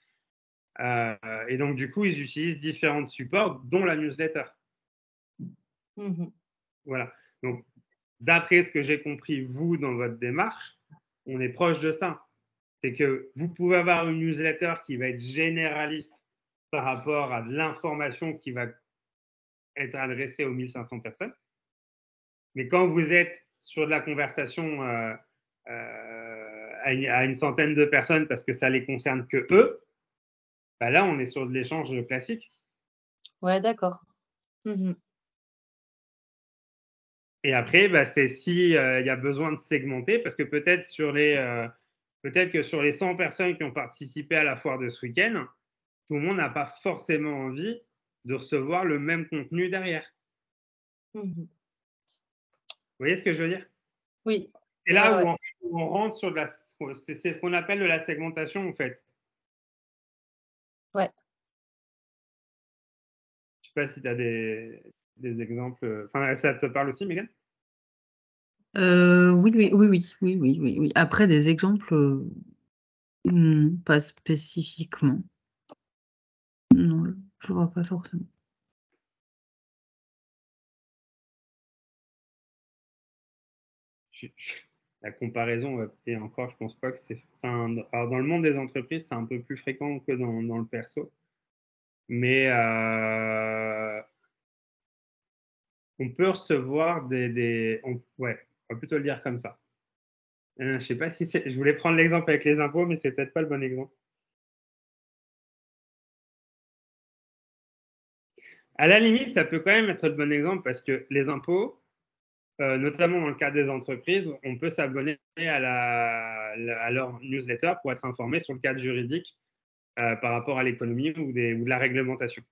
Et donc, du coup, ils utilisent différents supports, dont la newsletter. Voilà. Donc, d'après ce que j'ai compris, vous, dans votre démarche, on est proche de ça. C'est que vous pouvez avoir une newsletter qui va être généraliste par rapport à de l'information qui va être adressée aux 1500 personnes. Mais quand vous êtes sur de la conversation à une centaine de personnes parce que ça les concerne que eux, bah là, on est sur de l'échange classique. Ouais, d'accord. Et après, bah, c'est s'il y a besoin de segmenter, parce que peut-être que sur les 100 personnes qui ont participé à la foire de ce week-end, tout le monde n'a pas forcément envie de recevoir le même contenu derrière. Vous voyez ce que je veux dire? Oui. C'est là où on rentre sur c'est ce qu'on appelle de la segmentation, en fait. Ouais. Je ne sais pas si tu as des exemples. Enfin, ça te parle aussi, Mégane? Oui. Après, des exemples, pas spécifiquement. Non, je vois pas forcément. La comparaison, et encore, je pense pas que c'est. Alors, dans le monde des entreprises, c'est un peu plus fréquent que dans le perso. Mais on peut recevoir ouais, on va plutôt le dire comme ça. Je sais pas si je voulais prendre l'exemple avec les impôts, mais c'est peut-être pas le bon exemple. À la limite, ça peut quand même être le bon exemple parce que les impôts, notamment dans le cadre des entreprises, on peut s'abonner à leur newsletter pour être informé sur le cadre juridique par rapport à l'économie ou de la réglementation.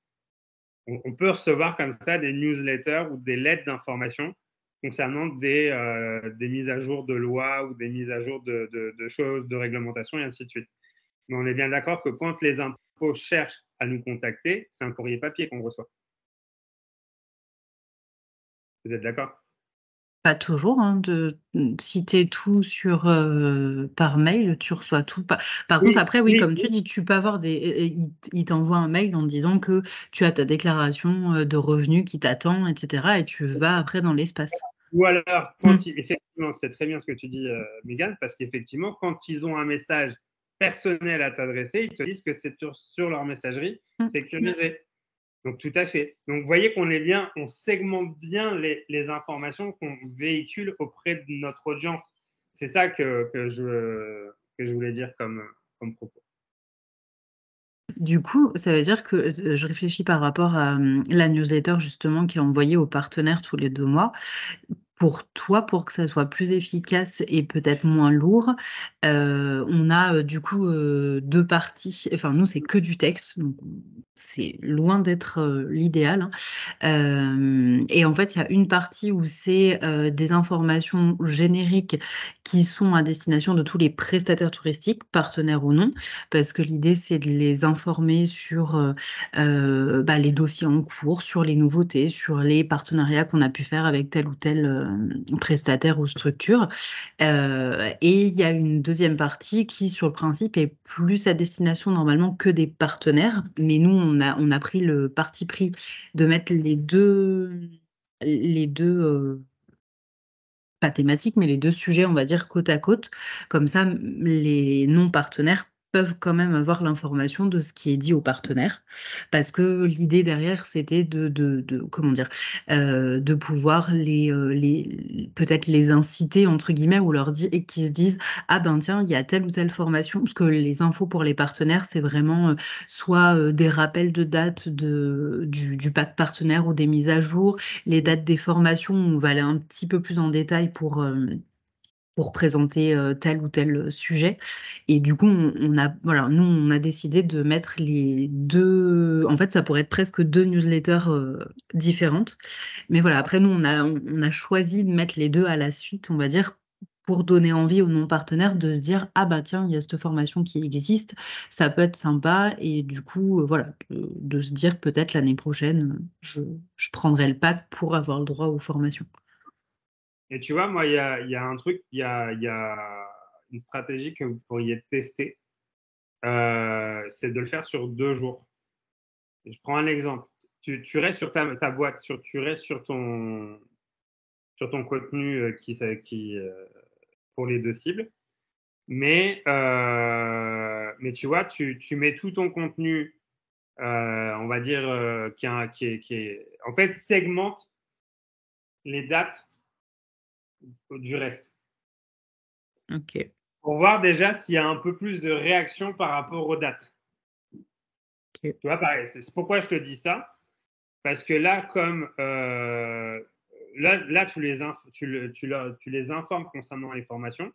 On peut recevoir comme ça des newsletters ou des lettres d'information concernant des mises à jour de lois ou des mises à jour de choses, de réglementation et ainsi de suite. Mais on est bien d'accord que quand les impôts cherchent à nous contacter, c'est un courrier papier qu'on reçoit. Vous êtes d'accord? Pas toujours, hein, si tu es tout par mail, tu reçois tout. Par contre, Oui, après, oui, oui, comme tu dis, tu peux avoir ils t'envoient un mail en disant que tu as ta déclaration de revenus qui t'attend, etc. Et tu vas après dans l'espace. ou alors, Mm. effectivement, c'est très bien ce que tu dis, Mégane, parce qu'effectivement, quand ils ont un message personnel à t'adresser, ils te disent que c'est sur leur messagerie Mm. sécurisée. Donc, tout à fait. Donc, vous voyez qu'on est bien, on segmente bien les informations qu'on véhicule auprès de notre audience. C'est ça que je voulais dire comme propos. Du coup, ça veut dire que je réfléchis par rapport à la newsletter justement qui est envoyée aux partenaires tous les 2 mois. Pour toi, pour que ça soit plus efficace et peut-être moins lourd, on a, du coup, 2 parties. Enfin, nous, c'est que du texte, donc c'est loin d'être, l'idéal, hein. Et en fait, il y a une partie où c'est, des informations génériques qui sont à destination de tous les prestataires touristiques, partenaires ou non. Parce que l'idée, c'est de les informer sur, les dossiers en cours, sur les nouveautés, sur les partenariats qu'on a pu faire avec tel ou tel, prestataire ou structure. Et il y a une deuxième partie qui, sur le principe, est plus à destination normalement que des partenaires. Mais nous, on a pris le parti pris de mettre les deux, pas thématiques, mais les 2 sujets, on va dire, côte à côte. Comme ça, les non-partenaires peuvent quand même avoir l'information de ce qui est dit aux partenaires. Parce que l'idée derrière, c'était de comment dire? De pouvoir peut-être les «inciter» entre guillemets ou leur dire et qu'ils se disent: «Ah ben tiens, il y a telle ou telle formation». Parce que les infos pour les partenaires, c'est vraiment, soit, des rappels de dates du pack partenaire ou des mises à jour, les dates des formations, on va aller un petit peu plus en détail pour présenter, tel ou tel sujet. Et du coup, on a voilà, nous, on a décidé de mettre les 2. En fait, ça pourrait être presque 2 newsletters, différentes. Mais voilà, après nous, on a choisi de mettre les 2 à la suite, on va dire, pour donner envie aux non-partenaires de se dire: «Ah bah tiens, il y a cette formation qui existe, ça peut être sympa» et du coup, voilà, de se dire peut-être l'année prochaine, je prendrai le pack pour avoir le droit aux formations. Et tu vois, moi, il y a un truc, il y a une stratégie que vous pourriez tester, c'est de le faire sur 2 jours. Je prends un exemple. Tu restes sur ta boîte, tu restes sur ton contenu pour les 2 cibles, mais tu vois, tu mets tout ton contenu, on va dire, qui est en fait, segmente les dates du reste. OK. Pour voir déjà s'il y a un peu plus de réaction par rapport aux dates. OK. Tu vois, pareil, c'est pourquoi je te dis ça, parce que là, comme là tu les informes concernant les formations,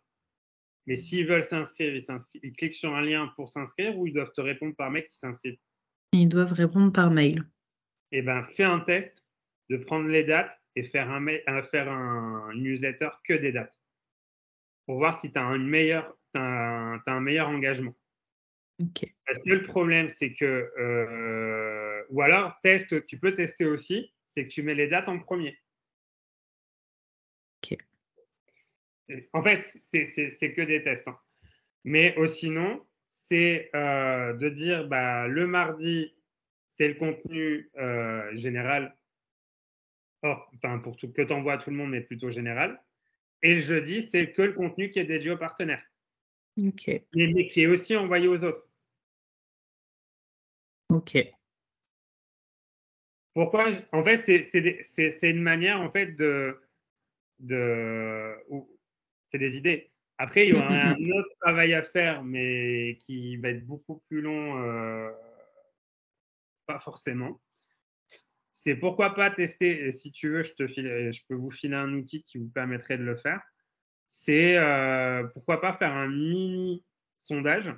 mais s'ils veulent s'inscrire, ils cliquent sur un lien pour s'inscrire ou ils doivent te répondre par mail qu'ils s'inscrivent. Ils doivent répondre par mail. Eh ben, fais un test de prendre les dates et faire un newsletter que des dates pour voir si tu as un meilleur engagement. OK. Le seul problème, c'est que, ou alors tu peux tester aussi, c'est que tu mets les dates en premier. OK. En fait, c'est que des tests, hein. Mais sinon, c'est de dire bah, le mardi, c'est le contenu général, enfin, pour que tu envoies à tout le monde, mais plutôt général. Et le jeudi, c'est que le contenu qui est dédié aux partenaires, OK. mais qui est aussi envoyé aux autres. OK. Pourquoi En fait, c'est une manière en fait c'est des idées. Après, il y Mmh, aura mmh un mh. autre travail à faire, mais qui va être beaucoup plus long, pas forcément. C'est pourquoi pas tester, et si tu veux, je peux vous filer un outil qui vous permettrait de le faire. C'est pourquoi pas faire un mini sondage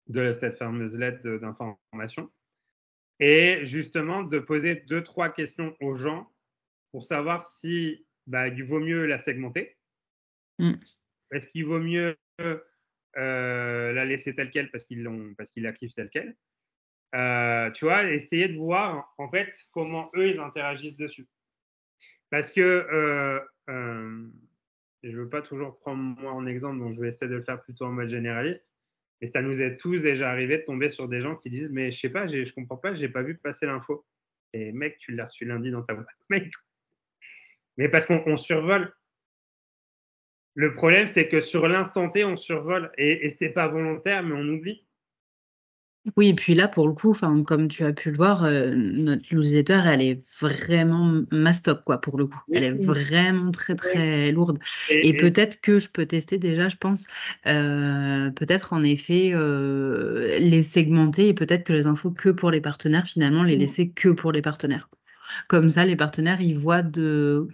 de cette fameuse lettre d'information et justement de poser 2-3 questions aux gens pour savoir si bah, il vaut mieux la segmenter. Mmh. Est-ce qu'il vaut mieux la laisser telle quelle parce qu'ils la kiffent telle quelle. Tu vois, essayer de voir en fait comment eux ils interagissent dessus. Parce que je veux pas toujours prendre moi en exemple, donc je vais essayer de le faire plutôt en mode généraliste. Et ça nous est tous déjà arrivé de tomber sur des gens qui disent mais je sais pas, je comprends pas, j'ai pas vu passer l'info. Et mec, tu l'as reçu lundi dans ta boîte mail. Mais parce qu'on survole. Le problème, c'est que sur l'instant T, on survole et c'est pas volontaire, mais on oublie. Oui, et puis là, pour le coup, enfin, comme tu as pu le voir, notre newsletter, elle est vraiment mastoc, quoi, pour le coup. Elle est Oui. vraiment très, très lourde. Et Et peut-être que je peux tester déjà, je pense, peut-être en effet les segmenter et peut-être que les infos que pour les partenaires, finalement, les laisser que pour les partenaires. Comme ça, les partenaires, ils voient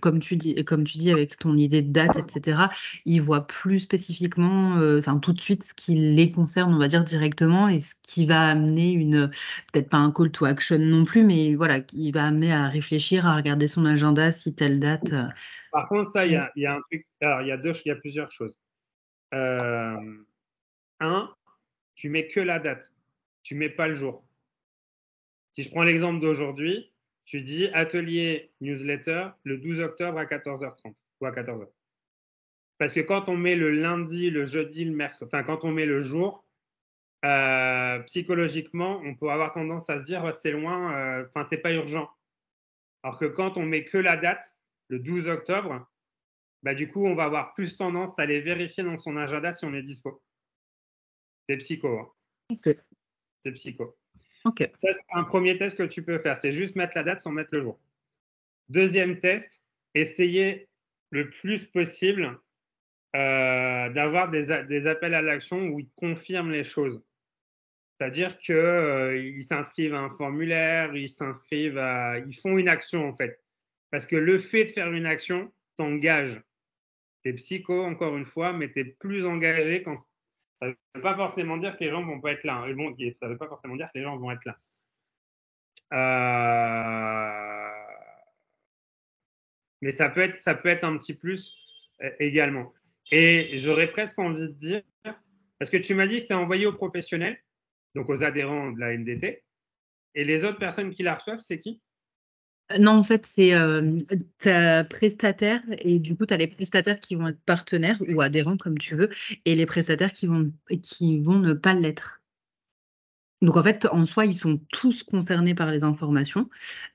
comme tu dis avec ton idée de date, etc., ils voient plus spécifiquement, enfin tout de suite ce qui les concerne, on va dire directement, et ce qui va amener peut-être pas un call to action non plus, mais voilà, qui va amener à réfléchir, à regarder son agenda, si telle date. par contre, ça, il y a un truc. Alors, il y a plusieurs choses. Un, tu mets que la date, tu mets pas le jour. Si je prends l'exemple d'aujourd'hui, tu dis atelier newsletter le 12 octobre à 14h30 ou à 14h. Parce que quand on met le lundi, le jeudi, le mercredi, enfin quand on met le jour, psychologiquement, on peut avoir tendance à se dire c'est loin, enfin c'est pas urgent. Alors que quand on met que la date, le 12 octobre, bah, du coup, on va avoir plus tendance à aller vérifier dans son agenda si on est dispo. C'est psycho. Hein. Ok. C'est psycho. Ok. Ça, c'est un premier test que tu peux faire. C'est juste mettre la date sans mettre le jour. Deuxième test, essayer le plus possible d'avoir des appels à l'action où ils confirment les choses. C'est-à-dire qu'ils s'inscrivent à un formulaire, ils font une action en fait. Parce que le fait de faire une action t'engage. Tu es psycho, encore une fois, mais tu es plus engagé quand. Ça ne veut pas forcément dire que les gens vont pas être là. Hein. Bon, ça ne veut pas forcément dire que les gens vont être là. Mais ça peut être un petit plus également. Et j'aurais presque envie de dire, parce que tu m'as dit que c'est envoyé aux professionnels, donc aux adhérents de la MDT, et les autres personnes qui la reçoivent, c'est qui? Non, en fait, c'est ta prestataire et du coup, tu as les prestataires qui vont être partenaires ou adhérents comme tu veux et les prestataires qui vont ne pas l'être. Donc en fait, en soi, ils sont tous concernés par les informations,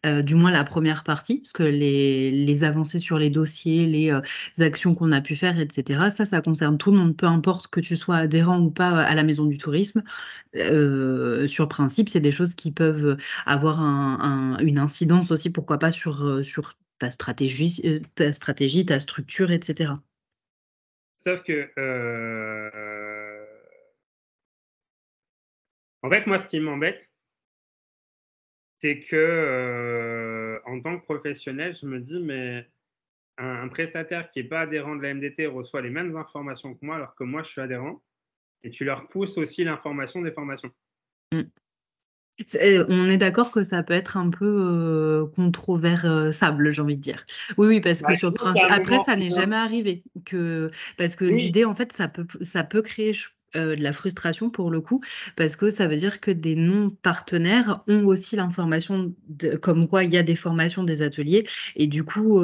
du moins la première partie, parce que les avancées sur les dossiers, les actions qu'on a pu faire, etc., ça concerne tout le monde, peu importe que tu sois adhérent ou pas à la Maison du Tourisme. Sur le principe, c'est des choses qui peuvent avoir une incidence aussi, pourquoi pas, sur ta stratégie, ta structure, etc. Sauf que, en fait, moi, ce qui m'embête, c'est que en tant que professionnel, je me dis, mais un prestataire qui n'est pas adhérent de la MDT reçoit les mêmes informations que moi, alors que moi, je suis adhérent, et tu leur pousses aussi l'information des formations. On est d'accord que ça peut être un peu controversable, j'ai envie de dire. Oui, oui, parce Bah, que sur le disons qu'à principe, un après, moment, ça n'est jamais arrivé parce que oui, l'idée, en fait, ça peut créer de la frustration pour le coup, parce que ça veut dire que des non-partenaires ont aussi l'information comme quoi il y a des formations, des ateliers, et du coup,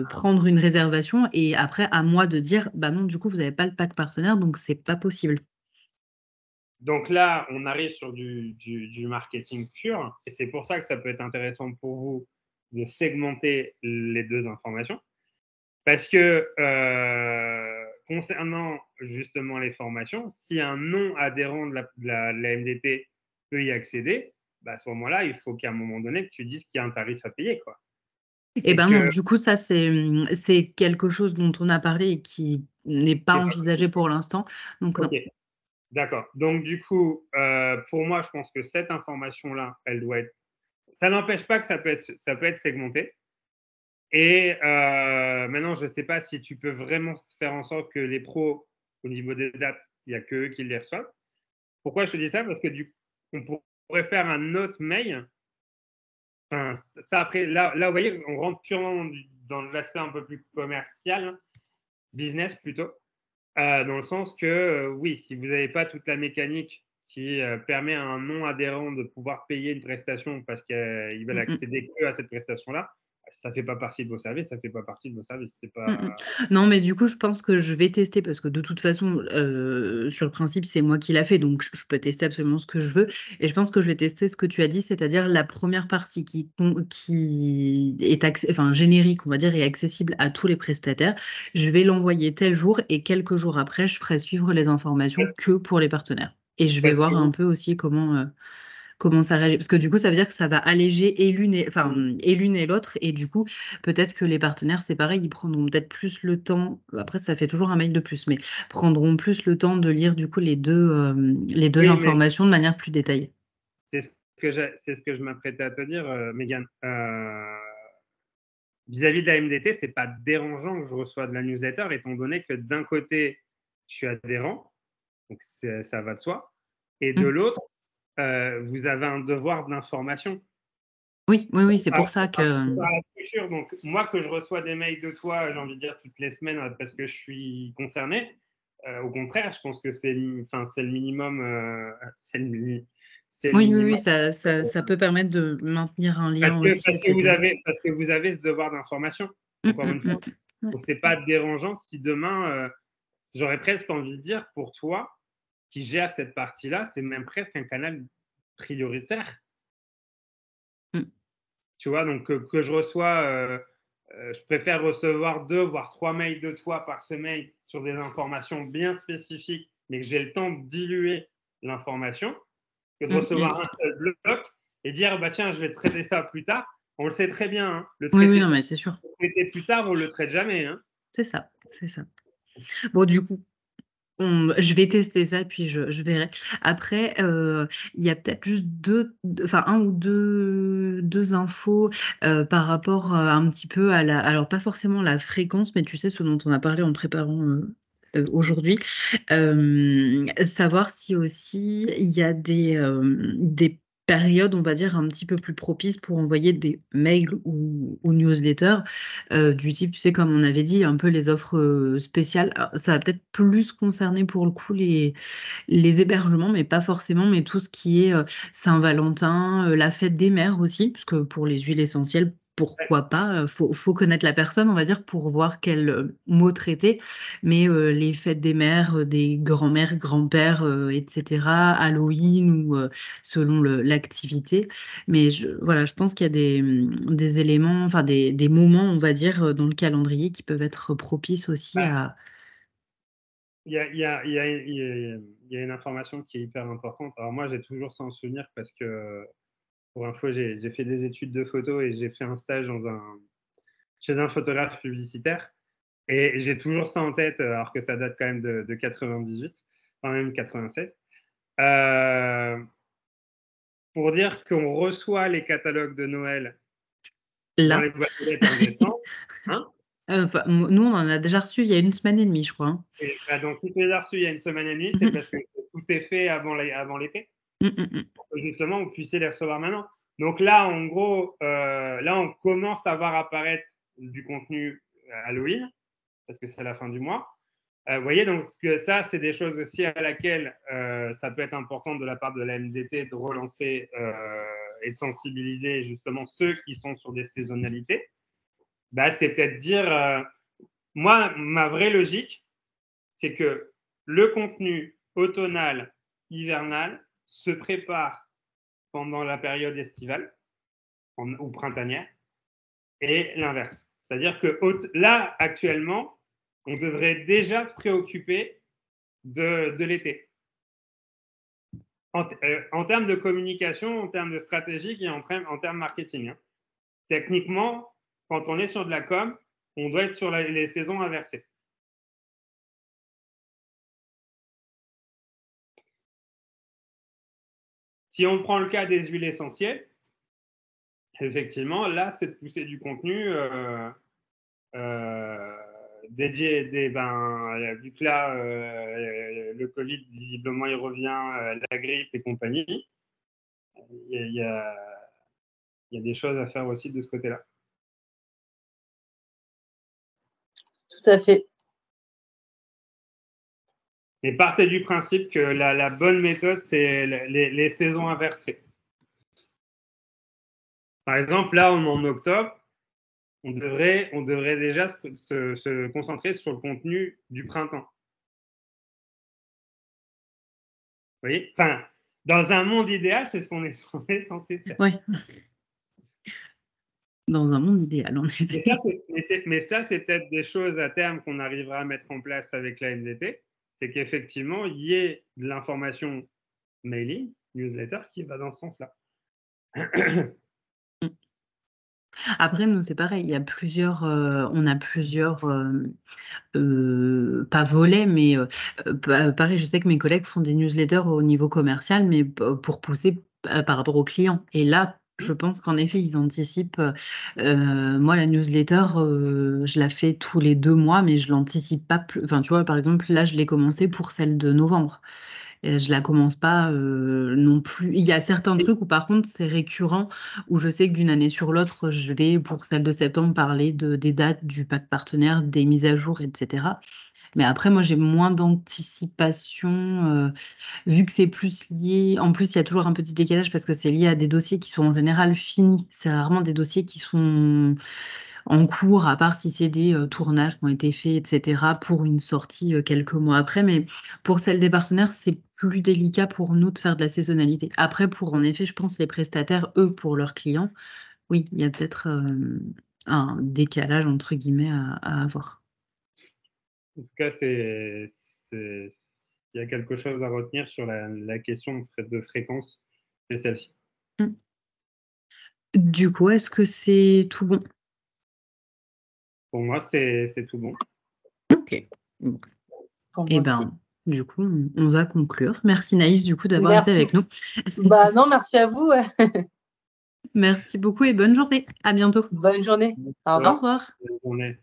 prendre une réservation et après, à moi de dire, bah non, du coup, vous n'avez pas le pack partenaire, donc c'est pas possible. donc là, on arrive sur du marketing pur, et c'est pour ça que ça peut être intéressant pour vous de segmenter les deux informations. Parce que concernant justement les formations, si un non-adhérent de la MDT peut y accéder, bah à ce moment-là, il faut qu'à un moment donné, que tu dises qu'il y a un tarif à payer. Quoi. Eh Et ben non, que, du coup, ça, c'est quelque chose dont on a parlé et qui n'est pas envisagé pour l'instant. Donc, ok, non. d'accord. Donc, du coup, pour moi, je pense que cette information-là, elle doit être. Ça n'empêche pas que ça peut être segmenté. Et maintenant, je ne sais pas si tu peux vraiment faire en sorte que les pros, au niveau des dates, il n'y a qu'eux qui les reçoivent. Pourquoi je te dis ça? Parce que on pourrait faire un autre mail. Enfin, ça après, là, vous voyez, on rentre purement dans l'aspect un peu plus commercial, business plutôt. Dans le sens que, oui, si vous n'avez pas toute la mécanique qui permet à un non-adhérent de pouvoir payer une prestation parce qu'ils veulent accéder que à cette prestation-là, ça ne fait pas partie de vos services, ça ne fait pas partie de vos services. C'est pas... Non, mais du coup, je pense que je vais tester parce que de toute façon, sur le principe, c'est moi qui l'a fait, donc je peux tester absolument ce que je veux. Et je pense que je vais tester ce que tu as dit, c'est-à-dire la première partie qui est enfin, générique, on va dire, et accessible à tous les prestataires. Je vais l'envoyer tel jour et quelques jours après, je ferai suivre les informations parce, que pour les partenaires. Et je vais parce que voir un peu aussi comment ça réagit. Parce que du coup, ça veut dire que ça va alléger et l'une et l'autre. Et du coup, peut-être que les partenaires, c'est pareil, ils prendront peut-être plus le temps. Après, ça fait toujours un mail de plus, mais prendront plus le temps de lire du coup les deux oui, mais informations de manière plus détaillée. c'est ce que je m'apprêtais à te dire, Mégane. Vis-à-vis de la MDT, c'est pas dérangeant que je reçois de la newsletter, étant donné que d'un côté, je suis adhérent, donc ça va de soi, et de Mm. l'autre, vous avez un devoir d'information. Oui, oui, oui, c'est pour ça Par que. rapport à la structure, donc moi que je reçois des mails de toi, j'ai envie de dire toutes les semaines parce que je suis concerné, au contraire, je pense que c'est le minimum, c'est le Oui, oui, oui, minimum. ça peut permettre de maintenir un lien aussi, etc. Parce que vous avez ce devoir d'information, Mm, encore mm, une mm, fois. mm. Ouais. Donc c'est pas dérangeant si demain, j'aurais presque envie de dire pour toi qui gère cette partie-là, c'est même presque un canal prioritaire. Mm. Tu vois, donc que je reçois, je préfère recevoir 2 voire 3 mails de toi par semaine sur des informations bien spécifiques, mais que j'ai le temps de diluer l'information, que de Mm, mm. recevoir un seul bloc et dire bah tiens, je vais traiter ça plus tard. On le sait très bien, hein, Oui, oui, non, mais c'est sûr. le traiter plus tard, on le traite jamais. Hein. C'est ça, c'est ça. Bon, du coup. Je vais tester ça, puis je verrai. Après, il y a peut-être juste enfin un ou deux infos par rapport un petit peu alors pas forcément la fréquence, mais tu sais ce dont on a parlé en préparant aujourd'hui. Savoir si aussi il y a des périodes, on va dire, un petit peu plus propices pour envoyer des mails ou newsletters du type, tu sais, comme on avait dit, un peu les offres spéciales. Alors, ça va peut-être plus concerner pour le coup les hébergements, mais pas forcément, mais tout ce qui est Saint-Valentin, la fête des mères aussi, parce que pour les huiles essentielles, pourquoi pas, faut connaître la personne, on va dire, pour voir quel mot traiter. Mais les fêtes des mères, des grands-mères, grands-pères, etc., Halloween ou selon l'activité. Mais voilà, je pense qu'il y a des éléments, enfin des moments, on va dire, dans le calendrier qui peuvent être propices aussi Bah, à. il y a une information qui est hyper importante. Alors moi, j'ai toujours ça en souvenir parce que, pour info, j'ai fait des études de photo et j'ai fait un stage chez un photographe publicitaire. Et j'ai toujours ça en tête, alors que ça date quand même de 98, enfin même 96. Euh, pour dire qu'on reçoit les catalogues de Noël dans Là. les boîtes aux lettres en décembre. Hein. Enfin, nous, on en a déjà reçu il y a une semaine et demie, je crois. Hein. Et bah, donc, si tu les as reçus il y a une semaine et demie, c'est parce que tout est fait avant l'été. Pour que justement, vous puissiez les recevoir maintenant. Donc là, en gros, là, on commence à voir apparaître du contenu Halloween, parce que c'est la fin du mois. Vous voyez, donc ça, c'est des choses aussi à laquelle ça peut être important de la part de la MDT de relancer et de sensibiliser justement ceux qui sont sur des saisonnalités. Bah, c'est peut-être dire, moi, ma vraie logique, c'est que le contenu automnal, hivernal se prépare pendant la période estivale ou printanière et l'inverse. C'est-à-dire que là, actuellement, on devrait déjà se préoccuper de l'été. En termes de communication, en termes de stratégique et en termes marketing. Hein. Techniquement, quand on est sur de la com, on doit être sur les saisons inversées. Si on prend le cas des huiles essentielles, effectivement, là, c'est de pousser du contenu dédié, vu que là, le Covid, visiblement, il revient, la grippe et compagnie, il y a des choses à faire aussi de ce côté-là. Tout à fait. Mais partez du principe que la bonne méthode, c'est les saisons inversées. Par exemple, là, on est en octobre, on devrait déjà se concentrer sur le contenu du printemps. Vous voyez? Enfin, dans un monde idéal, c'est ce qu'on est censé faire. Oui. Dans un monde idéal, en effet. Mais ça, c'est peut-être des choses à terme qu'on arrivera à mettre en place avec la MDT. C'est qu'effectivement, il y ait de l'information mailing, newsletter, qui va dans ce sens-là. Après, nous, c'est pareil. Il y a plusieurs, on a plusieurs, pas volets, mais pareil, je sais que mes collègues font des newsletters au niveau commercial, mais pour pousser par rapport aux clients. Et là, je pense qu'en effet, ils anticipent. Moi, la newsletter, je la fais tous les 2 mois, mais je l'anticipe pas plus. Enfin, tu vois, par exemple, là, je l'ai commencé pour celle de novembre. Je la commence pas non plus. Il y a certains trucs où par contre c'est récurrent, où je sais que d'une année sur l'autre, je vais pour celle de septembre parler des dates du pack partenaire, des mises à jour, etc. Mais après, moi j'ai moins d'anticipation, vu que c'est plus lié. En plus, il y a toujours un petit décalage parce que c'est lié à des dossiers qui sont en général finis. C'est rarement des dossiers qui sont en cours, à part si c'est des tournages qui ont été faits, etc., pour une sortie quelques mois après. Mais pour celle des partenaires, c'est plus délicat pour nous de faire de la saisonnalité. Après, pour en effet, je pense les prestataires, eux, pour leurs clients, oui, il y a peut-être un décalage, entre guillemets, à avoir. En tout cas, il y a quelque chose à retenir sur la question de fréquence, c'est celle-ci. Du coup, est-ce que c'est tout bon? Pour moi, c'est tout bon. Ok. Et ben, du coup, on va conclure. Merci Naïs, du coup, d'avoir été avec nous. Bah non, merci à vous. Merci beaucoup et bonne journée. À bientôt. Bonne journée. Au revoir. Au revoir. Bonne journée.